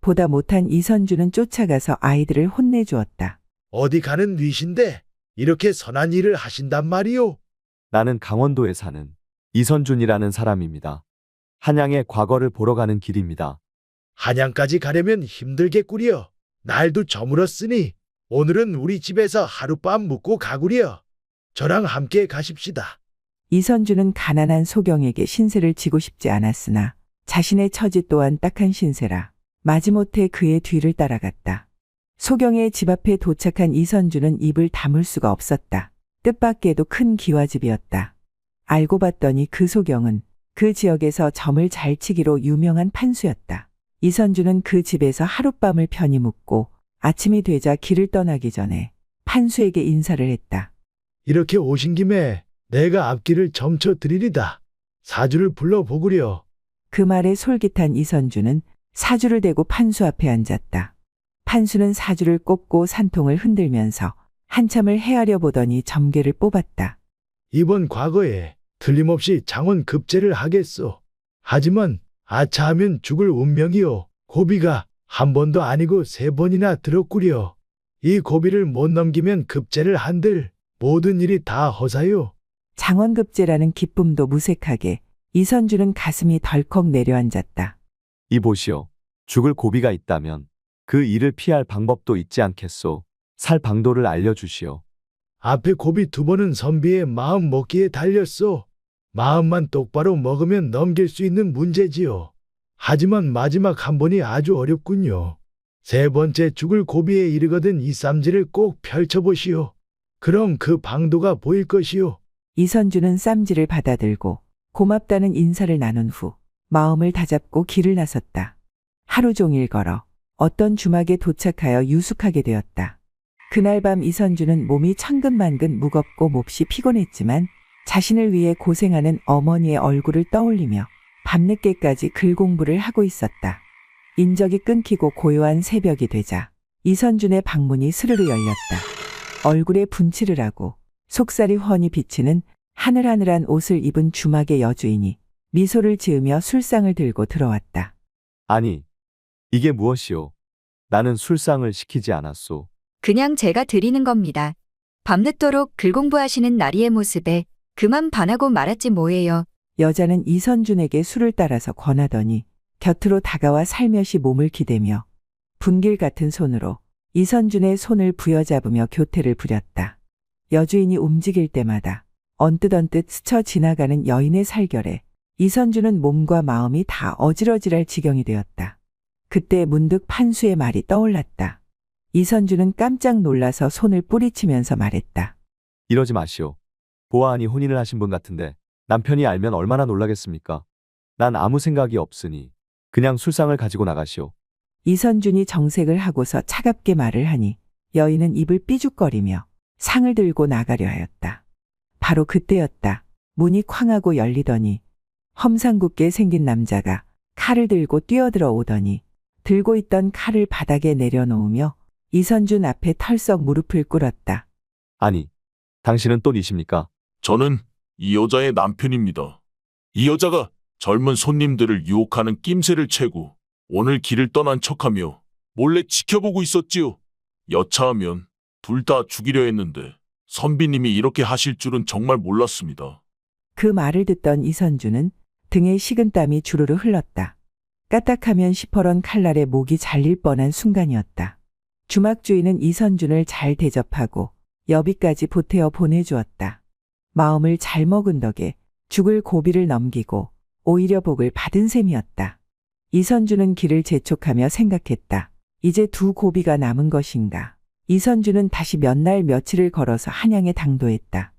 보다 못한 이선주는 쫓아가서 아이들을 혼내주었다. 어디 가는 뉘신데 이렇게 선한 일을 하신단 말이오? 나는 강원도에 사는 이선준이라는 사람입니다. 한양의 과거를 보러 가는 길입니다. 한양까지 가려면 힘들겠구려. 날도 저물었으니 오늘은 우리 집에서 하룻밤 묵고 가구려. 저랑 함께 가십시다. 이선주는 가난한 소경에게 신세를 지고 싶지 않았으나 자신의 처지 또한 딱한 신세라 마지못해 그의 뒤를 따라갔다. 소경의 집 앞에 도착한 이선주는 입을 다물 수가 없었다. 뜻밖에도 큰 기와집이었다. 알고 봤더니 그 소경은 그 지역에서 점을 잘 치기로 유명한 판수였다. 이선주는 그 집에서 하룻밤을 편히 묵고 아침이 되자 길을 떠나기 전에 판수에게 인사를 했다. 이렇게 오신 김에 내가 앞길을 점쳐 드리리다. 사주를 불러보구려. 그 말에 솔깃한 이선주는 사주를 대고 판수 앞에 앉았다. 판수는 사주를 꼽고 산통을 흔들면서 한참을 헤아려 보더니 점괘를 뽑았다. 이번 과거에 틀림없이 장원 급제를 하겠소. 하지만 아차하면 죽을 운명이요. 고비가 한 번도 아니고 3번이나 들었구려. 이 고비를 못 넘기면 급제를 한들 모든 일이 다 허사요. 장원급제라는 기쁨도 무색하게 이선주는 가슴이 덜컥 내려앉았다. 이보시오. 죽을 고비가 있다면 그 일을 피할 방법도 있지 않겠소. 살 방도를 알려주시오. 앞에 고비 2번은 선비의 마음 먹기에 달렸소. 마음만 똑바로 먹으면 넘길 수 있는 문제지요. 하지만 마지막 한 번이 아주 어렵군요. 3번째 죽을 고비에 이르거든 이 쌈지를 꼭 펼쳐보시오. 그럼 그 방도가 보일 것이요. 이선주는 쌈지를 받아들고 고맙다는 인사를 나눈 후 마음을 다잡고 길을 나섰다. 하루 종일 걸어 어떤 주막에 도착하여 유숙하게 되었다. 그날 밤 이선주는 몸이 천근만근 무겁고 몹시 피곤했지만 자신을 위해 고생하는 어머니의 얼굴을 떠올리며 밤늦게까지 글 공부를 하고 있었다. 인적이 끊기고 고요한 새벽이 되자 이선준의 방문이 스르르 열렸다. 얼굴에 분칠을 하고 속살이 훤히 비치는 하늘하늘한 옷을 입은 주막의 여주인이 미소를 지으며 술상을 들고 들어왔다. 아니, 이게 무엇이오? 나는 술상을 시키지 않았소. 그냥 제가 드리는 겁니다. 밤늦도록 글 공부하시는 나리의 모습에 그만 반하고 말았지 뭐예요. 여자는 이선준에게 술을 따라서 권하더니 곁으로 다가와 살며시 몸을 기대며 분길 같은 손으로 이선준의 손을 부여잡으며 교태를 부렸다. 여주인이 움직일 때마다 언뜻 스쳐 지나가는 여인의 살결에 이선준은 몸과 마음이 다 어질어질할 지경이 되었다. 그때 문득 판수의 말이 떠올랐다. 이선준은 깜짝 놀라서 손을 뿌리치면서 말했다. 이러지 마시오. 보아하니 혼인을 하신 분 같은데 남편이 알면 얼마나 놀라겠습니까? 난 아무 생각이 없으니 그냥 술상을 가지고 나가시오. 이선준이 정색을 하고서 차갑게 말을 하니 여인은 입을 삐죽거리며 상을 들고 나가려 하였다. 바로 그때였다. 문이 쾅하고 열리더니 험상궂게 생긴 남자가 칼을 들고 뛰어들어 오더니 들고 있던 칼을 바닥에 내려놓으며 이선준 앞에 털썩 무릎을 꿇었다. 아니, 당신은 또 니십니까? 저는 이 여자의 남편입니다. 이 여자가 젊은 손님들을 유혹하는 낌새를 채고 오늘 길을 떠난 척하며 몰래 지켜보고 있었지요. 여차하면 둘 다 죽이려 했는데 선비님이 이렇게 하실 줄은 정말 몰랐습니다. 그 말을 듣던 이선준은 등에 식은땀이 주르르 흘렀다. 까딱하면 시퍼런 칼날에 목이 잘릴 뻔한 순간이었다. 주막주인은 이선준을 잘 대접하고 여비까지 보태어 보내주었다. 마음을 잘 먹은 덕에 죽을 고비를 넘기고 오히려 복을 받은 셈이었다. 이선준은 길을 재촉하며 생각했다. 이제 2 고비가 남은 것인가. 이선준은 다시 몇 날 며칠을 걸어서 한양에 당도했다.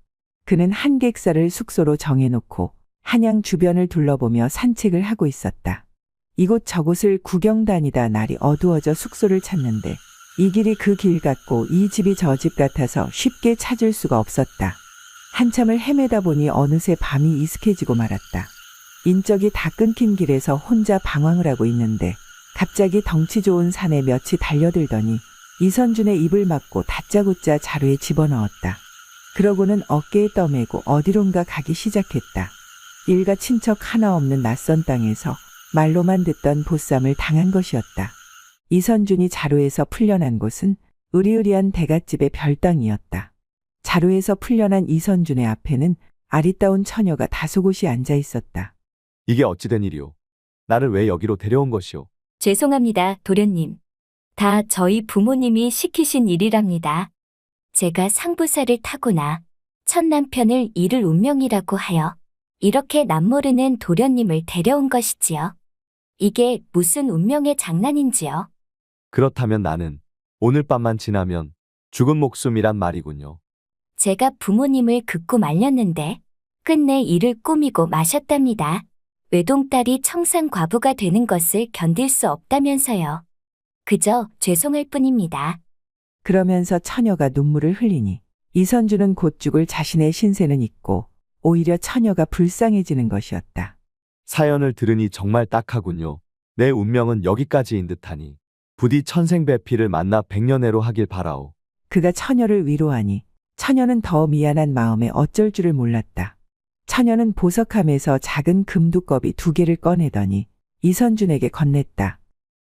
그는 한 객사를 숙소로 정해놓고 한양 주변을 둘러보며 산책을 하고 있었다. 이곳저곳을 구경 다니다 날이 어두워져 숙소를 찾는데 이 길이 그 길 같고 이 집이 저 집 같아서 쉽게 찾을 수가 없었다. 한참을 헤매다 보니 어느새 밤이 이슥해지고 말았다. 인적이 다 끊긴 길에서 혼자 방황을 하고 있는데 갑자기 덩치 좋은 산에 몇이 달려들더니 이선준의 입을 막고 다짜고짜 자루에 집어넣었다. 그러고는 어깨에 떠매고 어디론가 가기 시작했다. 일가 친척 하나 없는 낯선 땅에서 말로만 듣던 보쌈을 당한 것이었다. 이선준이 자루에서 풀려난 곳은 으리으리한 대갓집의 별당이었다. 자루에서 풀려난 이선준의 앞에는 아리따운 처녀가 다소곳이 앉아 있었다. 이게 어찌된 일이오? 나를 왜 여기로 데려온 것이오? 죄송합니다, 도련님. 다 저희 부모님이 시키신 일이랍니다. 제가 상부사를 타고나 첫 남편을 잃을 운명이라고 하여 이렇게 남모르는 도련님을 데려온 것이지요. 이게 무슨 운명의 장난인지요? 그렇다면 나는 오늘 밤만 지나면 죽은 목숨이란 말이군요. 제가 부모님을 긋고 말렸는데 끝내 이를 꾸미고 마셨답니다. 외동딸이 청산과부가 되는 것을 견딜 수 없다면서요. 그저 죄송할 뿐입니다. 그러면서 처녀가 눈물을 흘리니 이선준은 곧 죽을 자신의 신세는 잊고 오히려 처녀가 불쌍해지는 것이었다. 사연을 들으니 정말 딱하군요. 내 운명은 여기까지인 듯하니 부디 천생배피를 만나 백년해로 하길 바라오. 그가 처녀를 위로하니 처녀는 더 미안한 마음에 어쩔 줄을 몰랐다. 처녀는 보석함에서 작은 금두꺼비 2개를 꺼내더니 이선준에게 건넸다.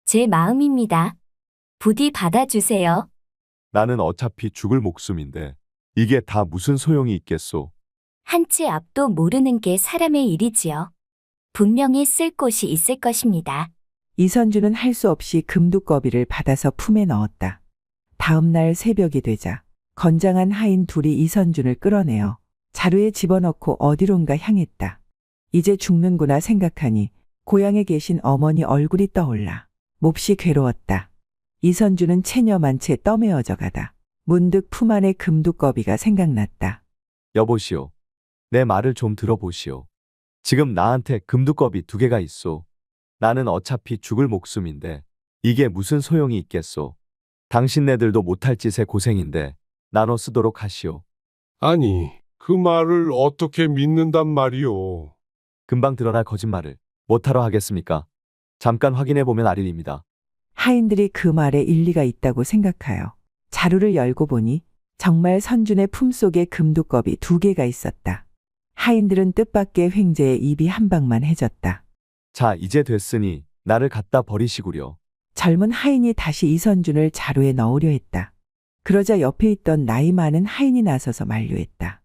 제 마음입니다. 부디 받아주세요. 나는 어차피 죽을 목숨인데 이게 다 무슨 소용이 있겠소? 한치 앞도 모르는 게 사람의 일이지요. 분명히 쓸 곳이 있을 것입니다. 이선준은 할 수 없이 금두꺼비를 받아서 품에 넣었다. 다음 날 새벽이 되자 건장한 하인 둘이 이선준을 끌어내어 자루에 집어넣고 어디론가 향했다. 이제 죽는구나 생각하니 고향에 계신 어머니 얼굴이 떠올라 몹시 괴로웠다. 이선준은 체념한 채 떠매어져 가다 문득 품 안의 금두꺼비가 생각났다. 여보시오. 내 말을 좀 들어보시오. 지금 나한테 금두꺼비 2개가 있소. 나는 어차피 죽을 목숨인데 이게 무슨 소용이 있겠소. 당신네들도 못할 짓에 고생인데 나눠 쓰도록 하시오. 아니, 그 말을 어떻게 믿는단 말이오. 금방 드러날 거짓말을 못하러 하겠습니까? 잠깐 확인해보면 알일입니다. 하인들이 그 말에 일리가 있다고 생각하여 자루를 열고 보니 정말 선준의 품속에 금두꺼비 2개가 있었다. 하인들은 뜻밖의 횡재에 입이 한 방만 해졌다. 자, 이제 됐으니 나를 갖다 버리시구려. 젊은 하인이 다시 이선준을 자루에 넣으려 했다. 그러자 옆에 있던 나이 많은 하인이 나서서 만류했다.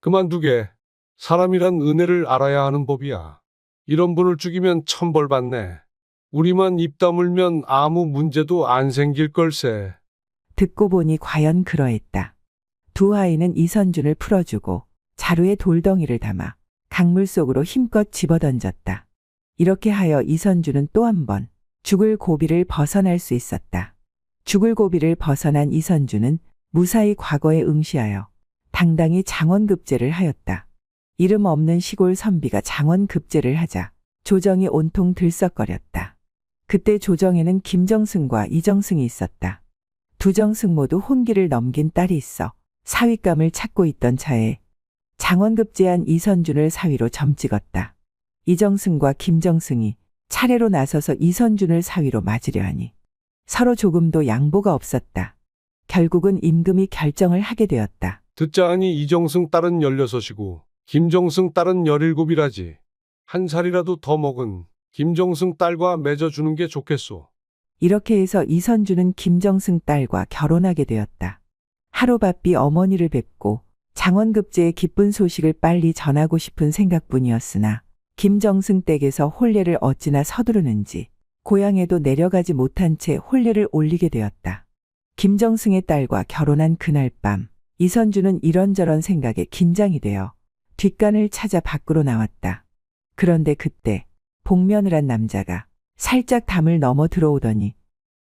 그만두게. 사람이란 은혜를 알아야 하는 법이야. 이런 분을 죽이면 천벌 받네. 우리만 입 다물면 아무 문제도 안 생길 걸세. 듣고 보니 과연 그러했다. 2 하인은 이선준을 풀어주고 자루에 돌덩이를 담아 강물 속으로 힘껏 집어던졌다. 이렇게 하여 이선준은 또 한 번 죽을 고비를 벗어날 수 있었다. 죽을 고비를 벗어난 이선준은 무사히 과거에 응시하여 당당히 장원급제를 하였다. 이름 없는 시골 선비가 장원급제를 하자 조정이 온통 들썩거렸다. 그때 조정에는 김정승과 이정승이 있었다. 2 정승 모두 혼기를 넘긴 딸이 있어 사위감을 찾고 있던 차에 장원급제한 이선준을 사위로 점찍었다. 이정승과 김정승이 차례로 나서서 이선준을 사위로 맞으려 하니 서로 조금도 양보가 없었다. 결국은 임금이 결정을 하게 되었다. 듣자 하니 이정승 딸은 16이고 김정승 딸은 17이라지. 한 살이라도 더 먹은 김정승 딸과 맺어주는 게 좋겠소. 이렇게 해서 이선준은 김정승 딸과 결혼하게 되었다. 하루바삐 어머니를 뵙고 장원급제의 기쁜 소식을 빨리 전하고 싶은 생각뿐이었으나 김정승 댁에서 혼례를 어찌나 서두르는지 고향에도 내려가지 못한 채 혼례를 올리게 되었다. 김정승의 딸과 결혼한 그날 밤 이선준은 이런저런 생각에 긴장이 되어 뒷간을 찾아 밖으로 나왔다. 그런데 그때 복면을 한 남자가 살짝 담을 넘어 들어오더니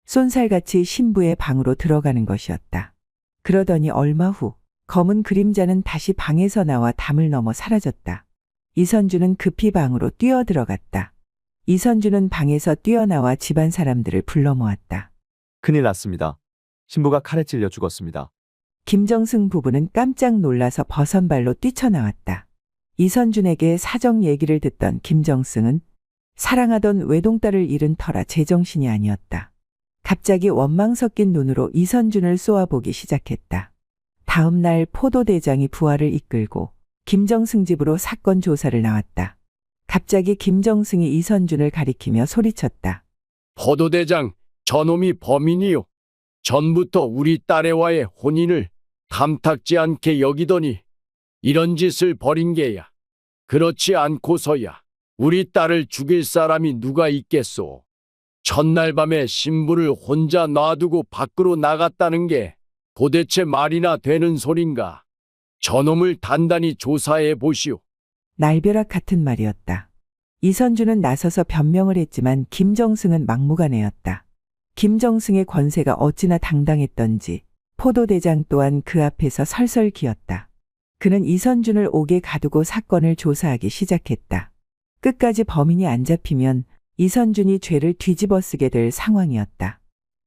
쏜살같이 신부의 방으로 들어가는 것이었다. 그러더니 얼마 후 검은 그림자는 다시 방에서 나와 담을 넘어 사라졌다. 이선준은 급히 방으로 뛰어들어갔다. 이선준은 방에서 뛰어나와 집안 사람들을 불러 모았다. 큰일 났습니다. 신부가 칼에 찔려 죽었습니다. 김정승 부부는 깜짝 놀라서 버선발로 뛰쳐나왔다. 이선준에게 사정 얘기를 듣던 김정승은 사랑하던 외동딸을 잃은 터라 제정신이 아니었다. 갑자기 원망 섞인 눈으로 이선준을 쏘아보기 시작했다. 다음 날 포도대장이 부하를 이끌고 김정승 집으로 사건 조사를 나왔다. 갑자기 김정승이 이선준을 가리키며 소리쳤다. 포도대장, 저놈이 범인이요. 전부터 우리 딸애와의 혼인을 탐탁지 않게 여기더니 이런 짓을 벌인 게야. 그렇지 않고서야 우리 딸을 죽일 사람이 누가 있겠소. 첫날 밤에 신부를 혼자 놔두고 밖으로 나갔다는 게 도대체 말이나 되는 소린가. 저놈을 단단히 조사해 보시오. 날벼락 같은 말이었다. 이선준은 나서서 변명을 했지만 김정승은 막무가내였다. 김정승의 권세가 어찌나 당당했던지 포도대장 또한 그 앞에서 설설 기었다. 그는 이선준을 옥에 가두고 사건을 조사하기 시작했다. 끝까지 범인이 안 잡히면 이선준이 죄를 뒤집어쓰게 될 상황이었다.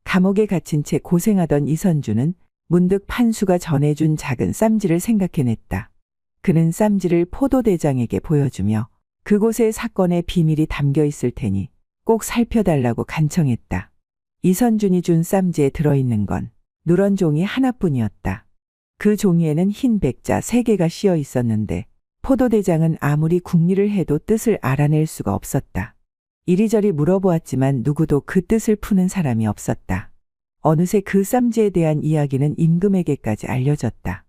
감옥에 갇힌 채 고생하던 이선준은 문득 판수가 전해준 작은 쌈지를 생각해냈다. 그는 쌈지를 포도대장에게 보여주며 그곳에 사건의 비밀이 담겨 있을 테니 꼭 살펴달라고 간청했다. 이선준이 준 쌈지에 들어있는 건 누런 종이 하나뿐이었다. 그 종이에는 흰 백자 3개가 씌어 있었는데 포도대장은 아무리 궁리를 해도 뜻을 알아낼 수가 없었다. 이리저리 물어보았지만 누구도 그 뜻을 푸는 사람이 없었다. 어느새 그 쌈지에 대한 이야기는 임금에게까지 알려졌다.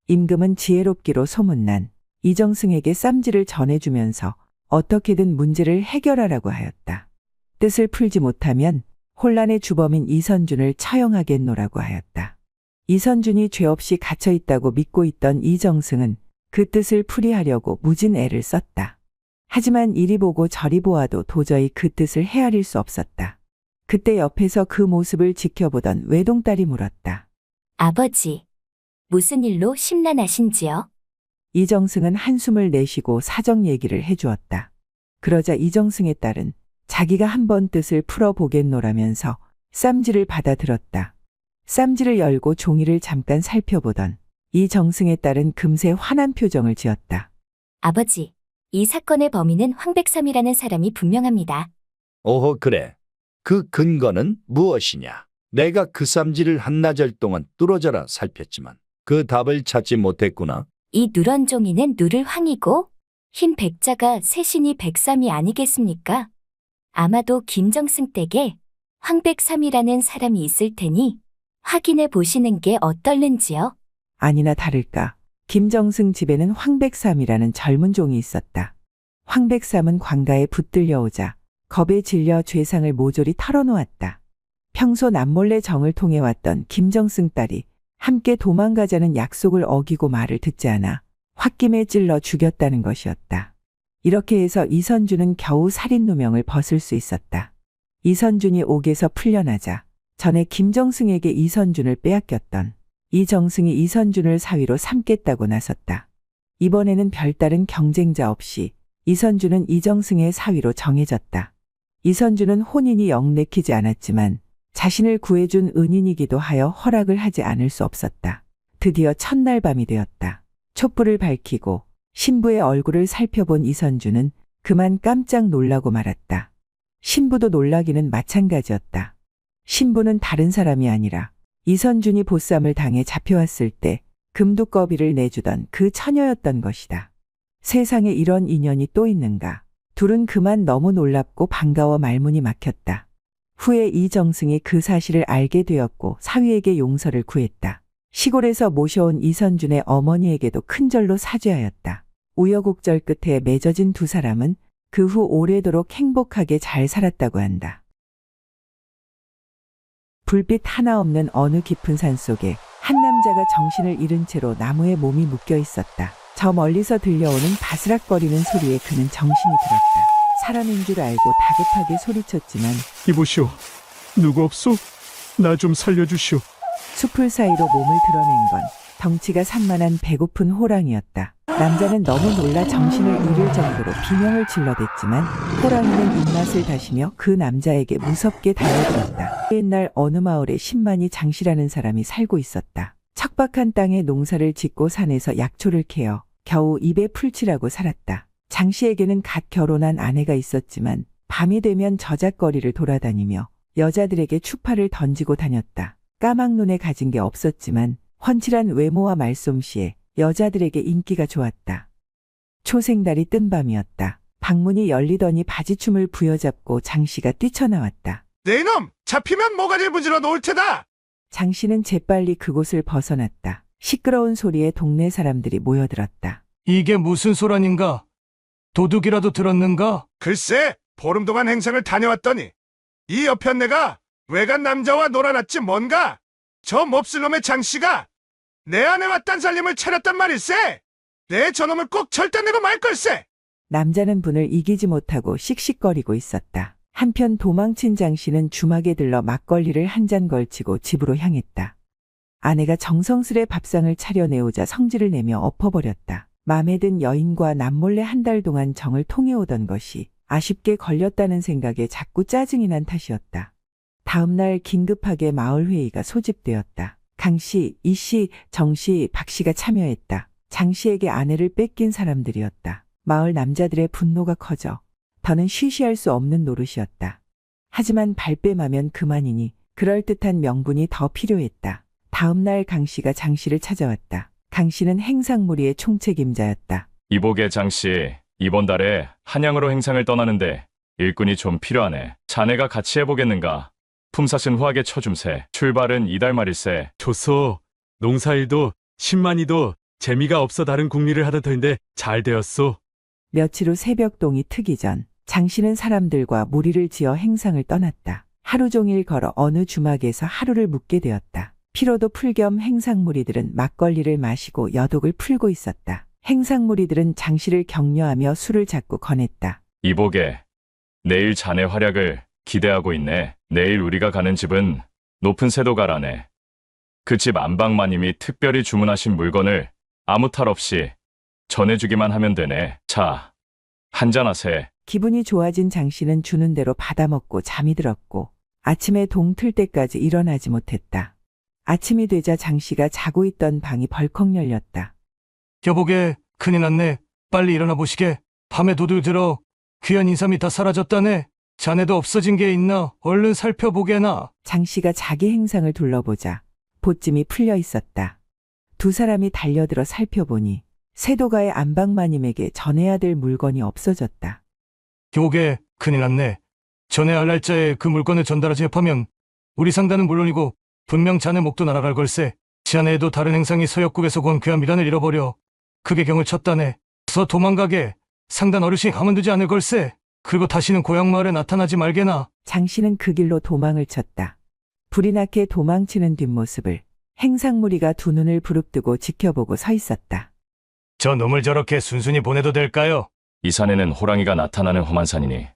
임금은 지혜롭기로 소문난 이정승에게 쌈지를 전해주면서 어떻게든 문제를 해결하라고 하였다. 뜻을 풀지 못하면 혼란의 주범인 이선준을 처형하겠노라고 하였다. 이선준이 죄 없이 갇혀 있다고 믿고 있던 이정승은 그 뜻을 풀이하려고 무진 애를 썼다. 하지만 이리 보고 저리 보아도 도저히 그 뜻을 헤아릴 수 없었다. 그때 옆에서 그 모습을 지켜보던 외동딸이 물었다. 아버지, 무슨 일로 심란하신지요? 이정승은 한숨을 내쉬고 사정 얘기를 해주었다. 그러자 이정승의 딸은 자기가 한번 뜻을 풀어보겠노라면서 쌈지를 받아들었다. 쌈지를 열고 종이를 잠깐 살펴보던 이정승의 딸은 금세 환한 표정을 지었다. 아버지, 이 사건의 범인은 황백삼이라는 사람이 분명합니다. 오호, 그래. 그 근거는 무엇이냐? 내가 그 쌈지를 한나절 동안 뚫어져라 살폈지만 그 답을 찾지 못했구나. 이 누런 종이는 누를 황이고 흰 백자가 세신이 백삼이 아니겠습니까? 아마도 김정승 댁에 황백삼이라는 사람이 있을 테니 확인해 보시는 게 어떨는지요? 아니나 다를까 김정승 집에는 황백삼이라는 젊은 종이 있었다. 황백삼은 관가에 붙들려오자 겁에 질려 죄상을 모조리 털어놓았다. 평소 남몰래 정을 통해왔던 김정승 딸이 함께 도망가자는 약속을 어기고 말을 듣지 않아 홧김에 찔러 죽였다는 것이었다. 이렇게 해서 이선준은 겨우 살인 누명을 벗을 수 있었다. 이선준이 옥에서 풀려나자 전에 김정승에게 이선준을 빼앗겼던 이정승이 이선준을 사위로 삼겠다고 나섰다. 이번에는 별다른 경쟁자 없이 이선준은 이정승의 사위로 정해졌다. 이선준은 혼인이 영 내키지 않았지만 자신을 구해준 은인이기도 하여 허락을 하지 않을 수 없었다. 드디어 첫날 밤이 되었다. 촛불을 밝히고 신부의 얼굴을 살펴본 이선준은 그만 깜짝 놀라고 말았다. 신부도 놀라기는 마찬가지였다. 신부는 다른 사람이 아니라 이선준이 보쌈을 당해 잡혀왔을 때 금두꺼비를 내주던 그 처녀였던 것이다. 세상에 이런 인연이 또 있는가. 둘은 그만 너무 놀랍고 반가워 말문이 막혔다. 후에 이정승이 그 사실을 알게 되었고 사위에게 용서를 구했다. 시골에서 모셔온 이선준의 어머니에게도 큰절로 사죄하였다. 우여곡절 끝에 맺어진 두 사람은 그 후 오래도록 행복하게 잘 살았다고 한다. 불빛 하나 없는 어느 깊은 산속에 한 남자가 정신을 잃은 채로 나무에 몸이 묶여 있었다. 저 멀리서 들려오는 바스락거리는 소리에 그는 정신이 들었다. 사람인 줄 알고 다급하게 소리쳤지만 이보시오. 누구 없소? 나 좀 살려주시오. 숲을 사이로 몸을 드러낸 건 덩치가 산만한 배고픈 호랑이였다. 남자는 너무 놀라 정신을 잃을 정도로 비명을 질러댔지만 호랑이는 입맛을 다시며 그 남자에게 무섭게 달려들었다. 옛날 어느 마을에 신만이 장씨라는 사람이 살고 있었다. 척박한 땅에 농사를 짓고 산에서 약초를 캐어 겨우 입에 풀칠하고 살았다. 장씨에게는 갓 결혼한 아내가 있었지만 밤이 되면 저잣거리를 돌아다니며 여자들에게 추파를 던지고 다녔다. 까막눈에 가진 게 없었지만 훤칠한 외모와 말솜씨에 여자들에게 인기가 좋았다. 초생달이 뜬 밤이었다. 방문이 열리더니 바지춤을 부여잡고 장 씨가 뛰쳐나왔다. 네 이놈! 잡히면 모가지를 문질러 놓을 테다! 장 씨는 재빨리 그곳을 벗어났다. 시끄러운 소리에 동네 사람들이 모여들었다. 이게 무슨 소란인가? 도둑이라도 들었는가? 글쎄, 보름 동안 행상을 다녀왔더니 이 여편네가 외간 남자와 놀아놨지 뭔가. 저 몹쓸 놈의 장씨가 내 아내와 딴 살림을 차렸단 말일세. 내 저놈을 꼭 절단내고 말 걸세. 남자는 분을 이기지 못하고 씩씩거리고 있었다. 한편 도망친 장 씨는 주막에 들러 막걸리를 한 잔 걸치고 집으로 향했다. 아내가 정성스레 밥상을 차려내오자 성질을 내며 엎어버렸다. 맘에 든 여인과 남몰래 한 달 동안 정을 통해오던 것이 아쉽게 걸렸다는 생각에 자꾸 짜증이 난 탓이었다. 다음 날 긴급하게 마을회의가 소집되었다. 강 씨, 이 씨, 정 씨, 박 씨가 참여했다. 장 씨에게 아내를 뺏긴 사람들이었다. 마을 남자들의 분노가 커져 더는 쉬쉬할 수 없는 노릇이었다. 하지만 발뺌하면 그만이니 그럴듯한 명분이 더 필요했다. 다음 날 강 씨가 장 씨를 찾아왔다. 강 씨는 행상무리의 총책임자였다. 이복의 장 씨, 이번 달에 한양으로 행상을 떠나는데 일꾼이 좀 필요하네. 자네가 같이 해보겠는가? 품삯은 후하게 쳐줌세. 출발은 이달 말일세. 좋소. 농사일도 10만이도 재미가 없어 다른 궁리를 하던 터인데 잘 되었소. 며칠 후 새벽동이 트기 전 장 씨는 사람들과 무리를 지어 행상을 떠났다. 하루 종일 걸어 어느 주막에서 하루를 묵게 되었다. 피로도 풀 겸 행상무리들은 막걸리를 마시고 여독을 풀고 있었다. 행상무리들은 장 씨를 격려하며 술을 자꾸 권했다. 이복에, 내일 자네 활약을 기대하고 있네. 내일 우리가 가는 집은 높은 세도가라네. 그 집 안방마님이 특별히 주문하신 물건을 아무 탈 없이 전해주기만 하면 되네. 자, 한잔하세. 기분이 좋아진 장 씨는 주는 대로 받아먹고 잠이 들었고 아침에 동틀 때까지 일어나지 못했다. 아침이 되자 장 씨가 자고 있던 방이 벌컥 열렸다. 여보게, 큰일 났네. 빨리 일어나 보시게. 밤에 도둑 들어. 귀한 인삼이 다 사라졌다네. 자네도 없어진 게 있나? 얼른 살펴보게나. 장 씨가 자기 행상을 둘러보자 보찜이 풀려 있었다. 두 사람이 달려들어 살펴보니 세도가의 안방마님에게 전해야 될 물건이 없어졌다. 여보게, 큰일 났네. 전해야 할 날짜에 그 물건을 전달하지 합하면 우리 상단은 물론이고 분명 자네 목도 날아갈 걸세. 자네도 다른 행상이 서역국에서 온 귀한 미란을 잃어버려. 그게 경을 쳤다네. 서 도망가게. 상단 어르신이 가만두지 않을 걸세. 그리고 다시는 고향 마을에 나타나지 말게나. 장 씨는 그 길로 도망을 쳤다. 불이 나게 도망치는 뒷모습을 행상무리가 두 눈을 부릅뜨고 지켜보고 서 있었다. 저 놈을 저렇게 순순히 보내도 될까요? 이 산에는 호랑이가 나타나는 험한 산이니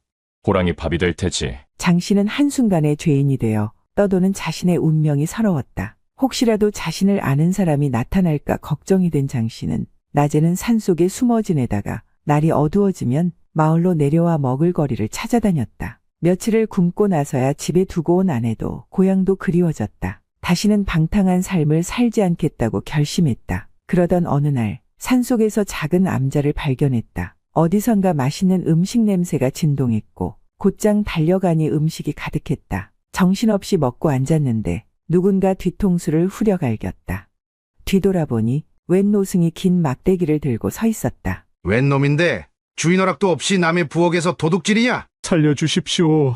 호랑이 밥이 될 테지. 장 씨는 한순간에 죄인이 되어 떠도는 자신의 운명이 서러웠다. 혹시라도 자신을 아는 사람이 나타날까 걱정이 된 장 씨는 낮에는 산속에 숨어 지내다가 날이 어두워지면 마을로 내려와 먹을거리를 찾아다녔다. 며칠을 굶고 나서야 집에 두고 온 아내도 고향도 그리워졌다. 다시는 방탕한 삶을 살지 않겠다고 결심했다. 그러던 어느 날 산속에서 작은 암자를 발견했다. 어디선가 맛있는 음식 냄새가 진동했고 곧장 달려가니 음식이 가득했다. 정신없이 먹고 앉았는데 누군가 뒤통수를 후려 갈겼다. 뒤돌아보니 웬 노승이 긴 막대기를 들고 서 있었다. 웬 놈인데 주인 허락도 없이 남의 부엌에서 도둑질이냐? 살려주십시오.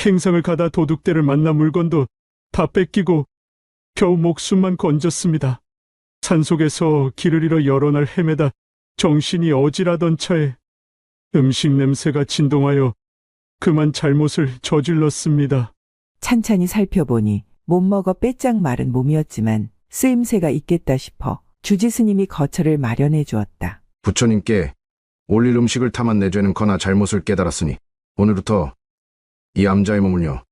행상을 가다 도둑대를 만나 물건도 다 뺏기고 겨우 목숨만 건졌습니다. 산속에서 길을 잃어 여러 날 헤매다 정신이 어지라던 차에 음식 냄새가 진동하여 그만 잘못을 저질렀습니다. 찬찬히 살펴보니 못 먹어 빼짝 마른 몸이었지만 쓰임새가 있겠다 싶어 주지 스님이 거처를 마련해 주었다. 부처님께 올릴 음식을 탐한 내 죄는 거나 잘못을 깨달았으니 오늘부터 이 암자의 몸을요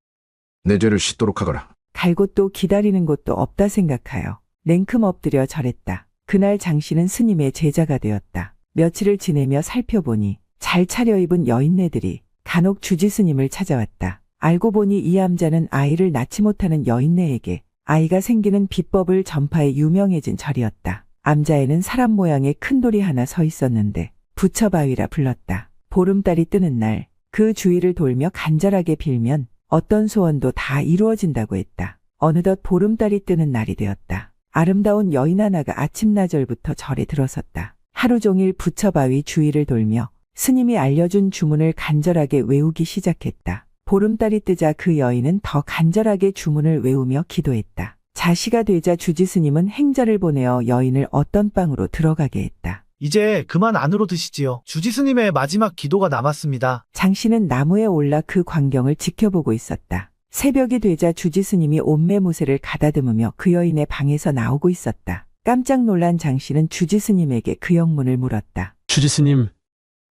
내 죄를 씻도록 하거라. 갈 곳도 기다리는 곳도 없다 생각하여 냉큼 엎드려 절했다. 그날 장 씨는 스님의 제자가 되었다. 며칠을 지내며 살펴보니 잘 차려입은 여인네들이 간혹 주지 스님을 찾아왔다. 알고 보니 이 암자는 아이를 낳지 못하는 여인네에게 아이가 생기는 비법을 전파해 유명해진 절이었다. 암자에는 사람 모양의 큰 돌이 하나 서 있었는데 부처바위라 불렀다. 보름달이 뜨는 날 그 주위를 돌며 간절하게 빌면 어떤 소원도 다 이루어진다고 했다. 어느덧 보름달이 뜨는 날이 되었다. 아름다운 여인 하나가 아침나절부터 절에 들어섰다. 하루 종일 부처바위 주위를 돌며 스님이 알려준 주문을 간절하게 외우기 시작했다. 보름달이 뜨자 그 여인은 더 간절하게 주문을 외우며 기도했다. 자시가 되자 주지스님은 행자를 보내어 여인을 어떤 방으로 들어가게 했다. 이제 그만 안으로 드시지요. 주지스님의 마지막 기도가 남았습니다. 장씨는 나무에 올라 그 광경을 지켜보고 있었다. 새벽이 되자 주지스님이 옷매무새를 가다듬으며 그 여인의 방에서 나오고 있었다. 깜짝 놀란 장씨는 주지스님에게 그 영문을 물었다. 주지스님,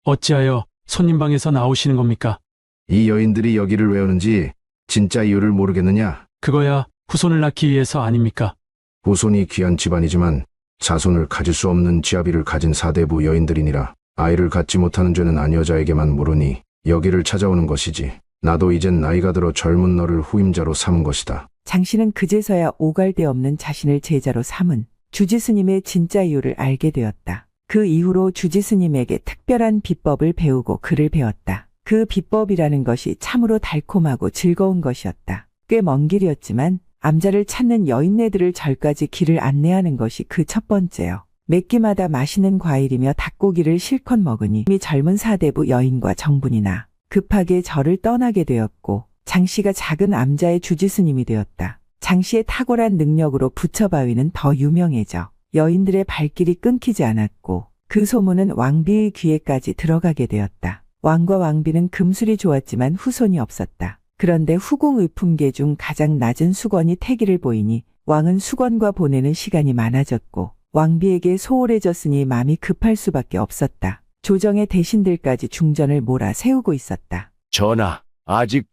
어찌하여 손님 방에서 나오시는 겁니까? 이 여인들이 여기를 왜 오는지 진짜 이유를 모르겠느냐? 그거야 후손을 낳기 위해서 아닙니까? 후손이 귀한 집안이지만 자손을 가질 수 없는 지아비를 가진 사대부 여인들이니라. 아이를 갖지 못하는 죄는 아녀자에게만 모르니 여기를 찾아오는 것이지. 나도 이젠 나이가 들어 젊은 너를 후임자로 삼은 것이다. 장씨는 그제서야 오갈데 없는 자신을 제자로 삼은 주지스님의 진짜 이유를 알게 되었다. 그 이후로 주지스님에게 특별한 비법을 배우고 글을 배웠다. 그 비법이라는 것이 참으로 달콤하고 즐거운 것이었다. 꽤 먼 길이었지만 암자를 찾는 여인네들을 절까지 길을 안내하는 것이 그 첫 번째요. 몇 끼마다 맛있는 과일이며 닭고기를 실컷 먹으니 이미 젊은 사대부 여인과 정분이나 급하게 절을 떠나게 되었고 장씨가 작은 암자의 주지스님이 되었다. 장씨의 탁월한 능력으로 부처바위는 더 유명해져 여인들의 발길이 끊기지 않았고 그 소문은 왕비의 귀에까지 들어가게 되었다. 왕과 왕비는 금술이 좋았지만 후손이 없었다. 그런데 후궁 의품계 중 가장 낮은 수건이 태기를 보이니 왕은 수건과 보내는 시간이 많아졌고 왕비에게 소홀해졌으니 마음이 급할 수밖에 없었다. 조정의 대신들까지 중전을 몰아 세우고 있었다. 전하, 아직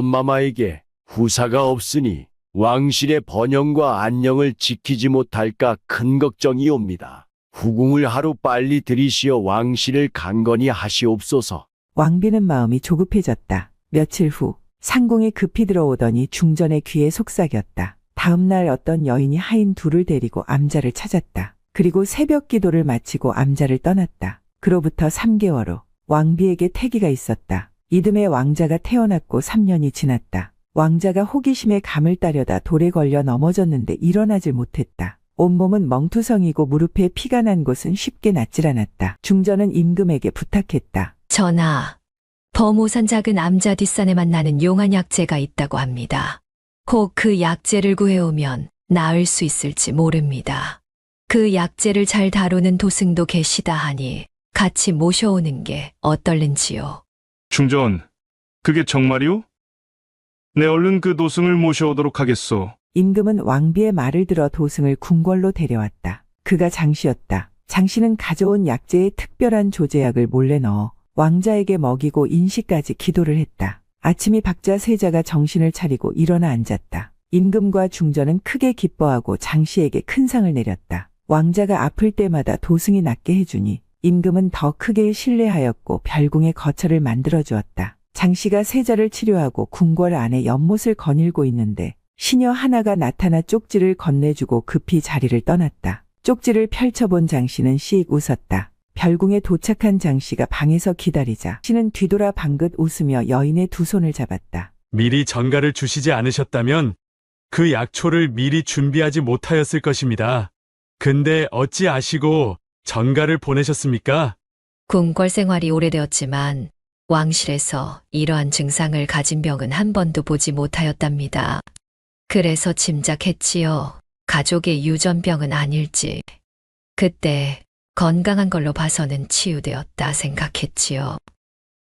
중전마마에게 후사가 없으니 왕실의 번영과 안녕을 지키지 못할까 큰 걱정이옵니다. 후궁을 하루 빨리 들이시어 왕실을 강건히 하시옵소서. 왕비는 마음이 조급해졌다. 며칠 후 상궁이 급히 들어오더니 중전의 귀에 속삭였다. 다음 날 어떤 여인이 하인 둘을 데리고 암자를 찾았다. 그리고 새벽 기도를 마치고 암자를 떠났다. 그로부터 3개월 후 왕비에게 태기가 있었다. 이듬해 왕자가 태어났고 3년이 지났다. 왕자가 호기심에 감을 따려다 돌에 걸려 넘어졌는데 일어나질 못했다. 온몸은 멍투성이고 무릎에 피가 난 곳은 쉽게 낫질 않았다. 중전은 임금에게 부탁했다. 전하, 범오산 작은 암자 뒷산에만 나는 용한 약재가 있다고 합니다. 혹 그 약재를 구해오면 나을 수 있을지 모릅니다. 그 약재를 잘 다루는 도승도 계시다 하니 같이 모셔오는 게 어떨는지요? 중전, 그게 정말이오? 내 얼른 그 도승을 모셔오도록 하겠소. 임금은 왕비의 말을 들어 도승을 궁궐로 데려왔다. 그가 장씨였다. 장씨는 가져온 약재에 특별한 조제약을 몰래 넣어 왕자에게 먹이고 인시까지 기도를 했다. 아침이 밝자 세자가 정신을 차리고 일어나 앉았다. 임금과 중전은 크게 기뻐하고 장씨에게 큰 상을 내렸다. 왕자가 아플 때마다 도승이 낫게 해주니 임금은 더 크게 신뢰하였고 별궁의 거처를 만들어 주었다. 장씨가 세자를 치료하고 궁궐 안에 연못을 거닐고 있는데 시녀 하나가 나타나 쪽지를 건네주고 급히 자리를 떠났다. 쪽지를 펼쳐본 장씨는 씩 웃었다. 별궁에 도착한 장씨가 방에서 기다리자 씨는 뒤돌아 방긋 웃으며 여인의 두 손을 잡았다. 미리 전가를 주시지 않으셨다면 그 약초를 미리 준비하지 못하였을 것입니다. 근데 어찌 아시고 전가를 보내셨습니까? 궁궐 생활이 오래되었지만 왕실에서 이러한 증상을 가진 병은 한 번도 보지 못하였답니다. 그래서 짐작했지요. 가족의 유전병은 아닐지. 그때 건강한 걸로 봐서는 치유되었다 생각했지요.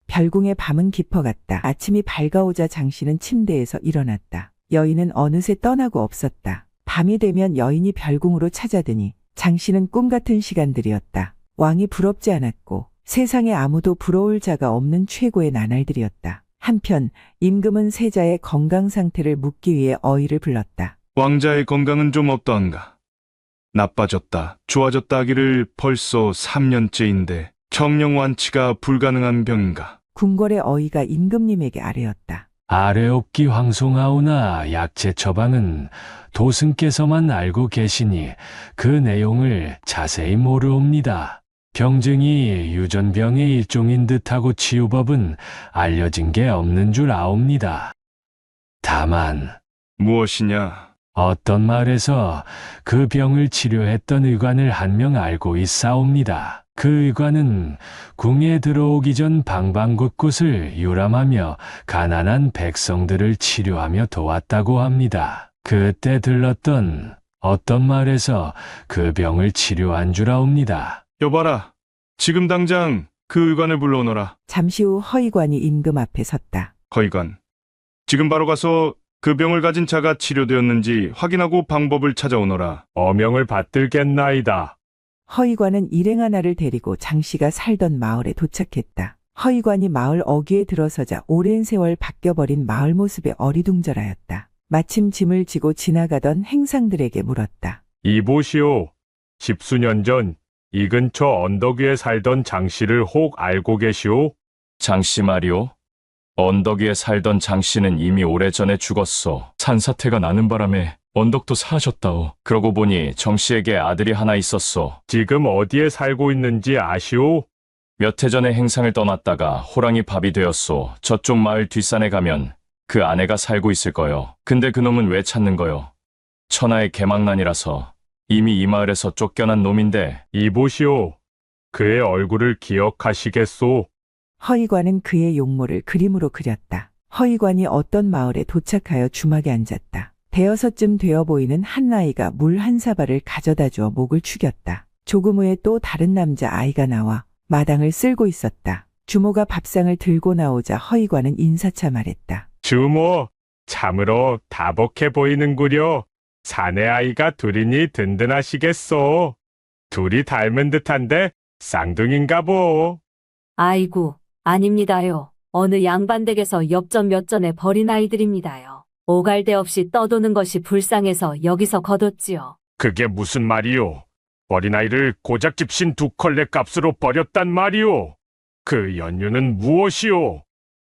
별궁의 밤은 깊어갔다. 아침이 밝아오자 장씨는 침대에서 일어났다. 여인은 어느새 떠나고 없었다. 밤이 되면 여인이 별궁으로 찾아드니 장씨는 꿈같은 시간들이었다. 왕이 부럽지 않았고 세상에 아무도 부러울 자가 없는 최고의 나날들이었다. 한편 임금은 세자의 건강 상태를 묻기 위해 어이를 불렀다. 왕자의 건강은 좀 어떠한가? 나빠졌다, 좋아졌다 하기를 벌써 3년째인데 정령 완치가 불가능한 병인가? 궁궐의 어이가 임금님에게 아뢰었다. 아래옵기 황송하오나 약재 처방은 도승께서만 알고 계시니 그 내용을 자세히 모르옵니다. 병증이 유전병의 일종인 듯하고 치유법은 알려진 게 없는 줄 아옵니다. 다만 무엇이냐? 어떤 마을에서 그 병을 치료했던 의관을 한 명 알고 있사옵니다. 그 의관은 궁에 들어오기 전 방방곳곳을 유람하며 가난한 백성들을 치료하며 도왔다고 합니다. 그때 들렀던 어떤 마을에서 그 병을 치료한 주라옵니다. 여봐라. 지금 당장 그 의관을 불러오너라. 잠시 후 허의관이 임금 앞에 섰다. 허의관. 지금 바로 가서 그 병을 가진 자가 치료되었는지 확인하고 방법을 찾아오너라. 어명을 받들겠나이다. 허의관은 일행 하나를 데리고 장씨가 살던 마을에 도착했다. 허의관이 마을 어귀에 들어서자 오랜 세월 바뀌어버린 마을 모습에 어리둥절하였다. 마침 짐을 지고 지나가던 행상들에게 물었다. 이보시오. 십수년 전 이 근처 언덕 위에 살던 장씨를 혹 알고 계시오? 장씨 말이오? 언덕 위에 살던 장씨는 이미 오래전에 죽었소. 산사태가 나는 바람에 언덕도 사하셨다오. 그러고 보니 정씨에게 아들이 하나 있었소. 지금 어디에 살고 있는지 아시오? 몇 해 전에 행상을 떠났다가 호랑이 밥이 되었소. 저쪽 마을 뒷산에 가면 그 아내가 살고 있을 거요. 근데 그놈은 왜 찾는 거요? 천하의 개망난이라서 이미 이 마을에서 쫓겨난 놈인데. 이보시오. 그의 얼굴을 기억하시겠소? 허의관은 그의 용모를 그림으로 그렸다. 허의관이 어떤 마을에 도착하여 주막에 앉았다. 대여섯쯤 되어 보이는 한 아이가 물 한 사발을 가져다 주어 목을 축였다. 조금 후에 또 다른 남자 아이가 나와 마당을 쓸고 있었다. 주모가 밥상을 들고 나오자 허의관은 인사차 말했다. 주모, 참으로 다복해 보이는구려. 사내 아이가 둘이니 든든하시겠소. 둘이 닮은 듯한데 쌍둥이인가 보. 아이고, 아닙니다요. 어느 양반댁에서 엽전 몇 전에 버린 아이들입니다요. 오갈데 없이 떠도는 것이 불쌍해서 여기서 거뒀지요. 그게 무슨 말이오? 어린아이를 고작 집신 2컬레 값으로 버렸단 말이오. 그 연유는 무엇이오?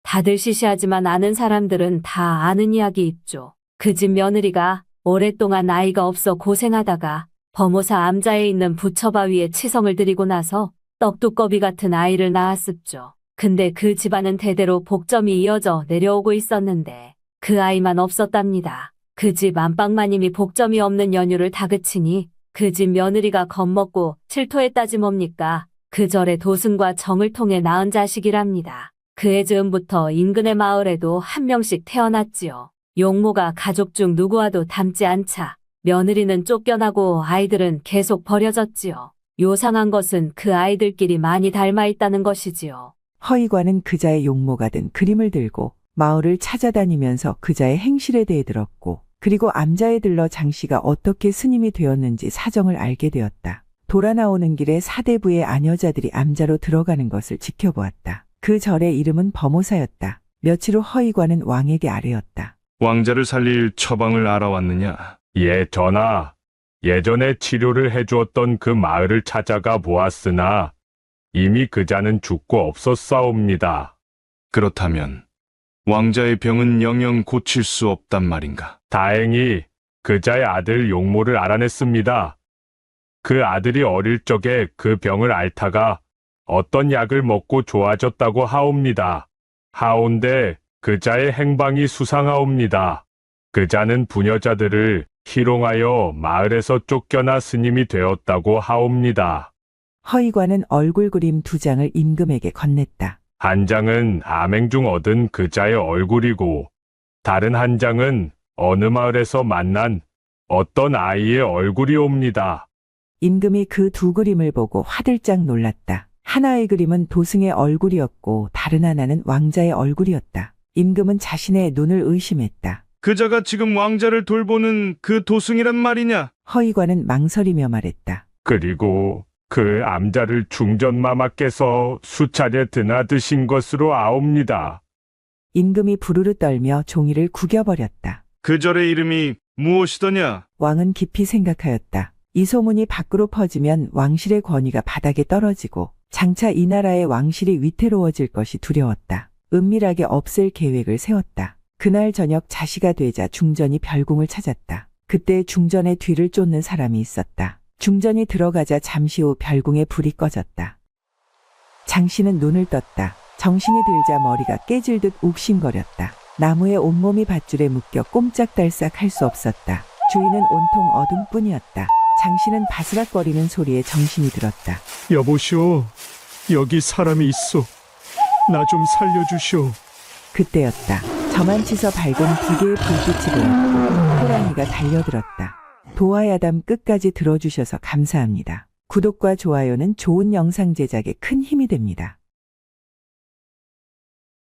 다들 시시하지만 아는 사람들은 다 아는 이야기 있죠. 그 집 며느리가 오랫동안 아이가 없어 고생하다가 범호사 암자에 있는 부처바위에 치성을 드리고 나서 떡두꺼비 같은 아이를 낳았습죠. 근데 그 집안은 대대로 복점이 이어져 내려오고 있었는데 그 아이만 없었답니다. 그 집 안방마님이 복점이 없는 연유를 다그치니 그 집 며느리가 겁먹고 질투했다지 뭡니까? 그 절에 도승과 정을 통해 낳은 자식이랍니다. 그해 즈음부터 인근의 마을에도 한 명씩 태어났지요. 용모가 가족 중 누구와도 닮지 않자 며느리는 쫓겨나고 아이들은 계속 버려졌지요. 요상한 것은 그 아이들끼리 많이 닮아 있다는 것이지요. 허의관은 그자의 용모가 든 그림을 들고 마을을 찾아다니면서 그자의 행실에 대해 들었고 그리고 암자에 들러 장씨가 어떻게 스님이 되었는지 사정을 알게 되었다. 돌아 나오는 길에 사대부의 아녀자들이 암자로 들어가는 것을 지켜보았다. 그 절의 이름은 범호사였다. 며칠 후 허의관은 왕에게 아뢰었다. 왕자를 살릴 처방을 알아왔느냐? 예, 전하. 예전에 치료를 해주었던 그 마을을 찾아가 보았으나 이미 그자는 죽고 없었사옵니다. 그렇다면 왕자의 병은 영영 고칠 수 없단 말인가? 다행히 그자의 아들 용모를 알아냈습니다. 그 아들이 어릴 적에 그 병을 앓다가 어떤 약을 먹고 좋아졌다고 하옵니다. 하온데 그자의 행방이 수상하옵니다. 그자는 부녀자들을 희롱하여 마을에서 쫓겨나 스님이 되었다고 하옵니다. 허의관은 얼굴 그림 2장을 임금에게 건넸다. 한 장은 암행 중 얻은 그자의 얼굴이고 다른 한 장은 어느 마을에서 만난 어떤 아이의 얼굴이옵니다. 임금이 그 2 그림을 보고 화들짝 놀랐다. 하나의 그림은 도승의 얼굴이었고 다른 하나는 왕자의 얼굴이었다. 임금은 자신의 눈을 의심했다. 그자가 지금 왕자를 돌보는 그 도승이란 말이냐? 허의관은 망설이며 말했다. 그리고 그 암자를 중전마마께서 수차례 드나드신 것으로 아옵니다. 임금이 부르르 떨며 종이를 구겨버렸다. 그 절의 이름이 무엇이더냐? 왕은 깊이 생각하였다. 이 소문이 밖으로 퍼지면 왕실의 권위가 바닥에 떨어지고 장차 이 나라의 왕실이 위태로워질 것이 두려웠다. 은밀하게 없앨 계획을 세웠다. 그날 저녁 자시가 되자 중전이 별궁을 찾았다. 그때 중전의 뒤를 쫓는 사람이 있었다. 중전이 들어가자 잠시 후 별궁에 불이 꺼졌다. 장씨는 눈을 떴다. 정신이 들자 머리가 깨질 듯 욱신거렸다. 나무에 온몸이 밧줄에 묶여 꼼짝달싹 할 수 없었다. 주위는 온통 어둠뿐이었다. 장씨는 바스락거리는 소리에 정신이 들었다. 여보시오, 여기 사람이 있어. 나 좀 살려주시오. 그때였다. 저만치서 밝은 기계의 불빛이 보였고 호랑이가 달려들었다. 도화야담 끝까지 들어주셔서 감사합니다. 구독과 좋아요는 좋은 영상 제작에 큰 힘이 됩니다.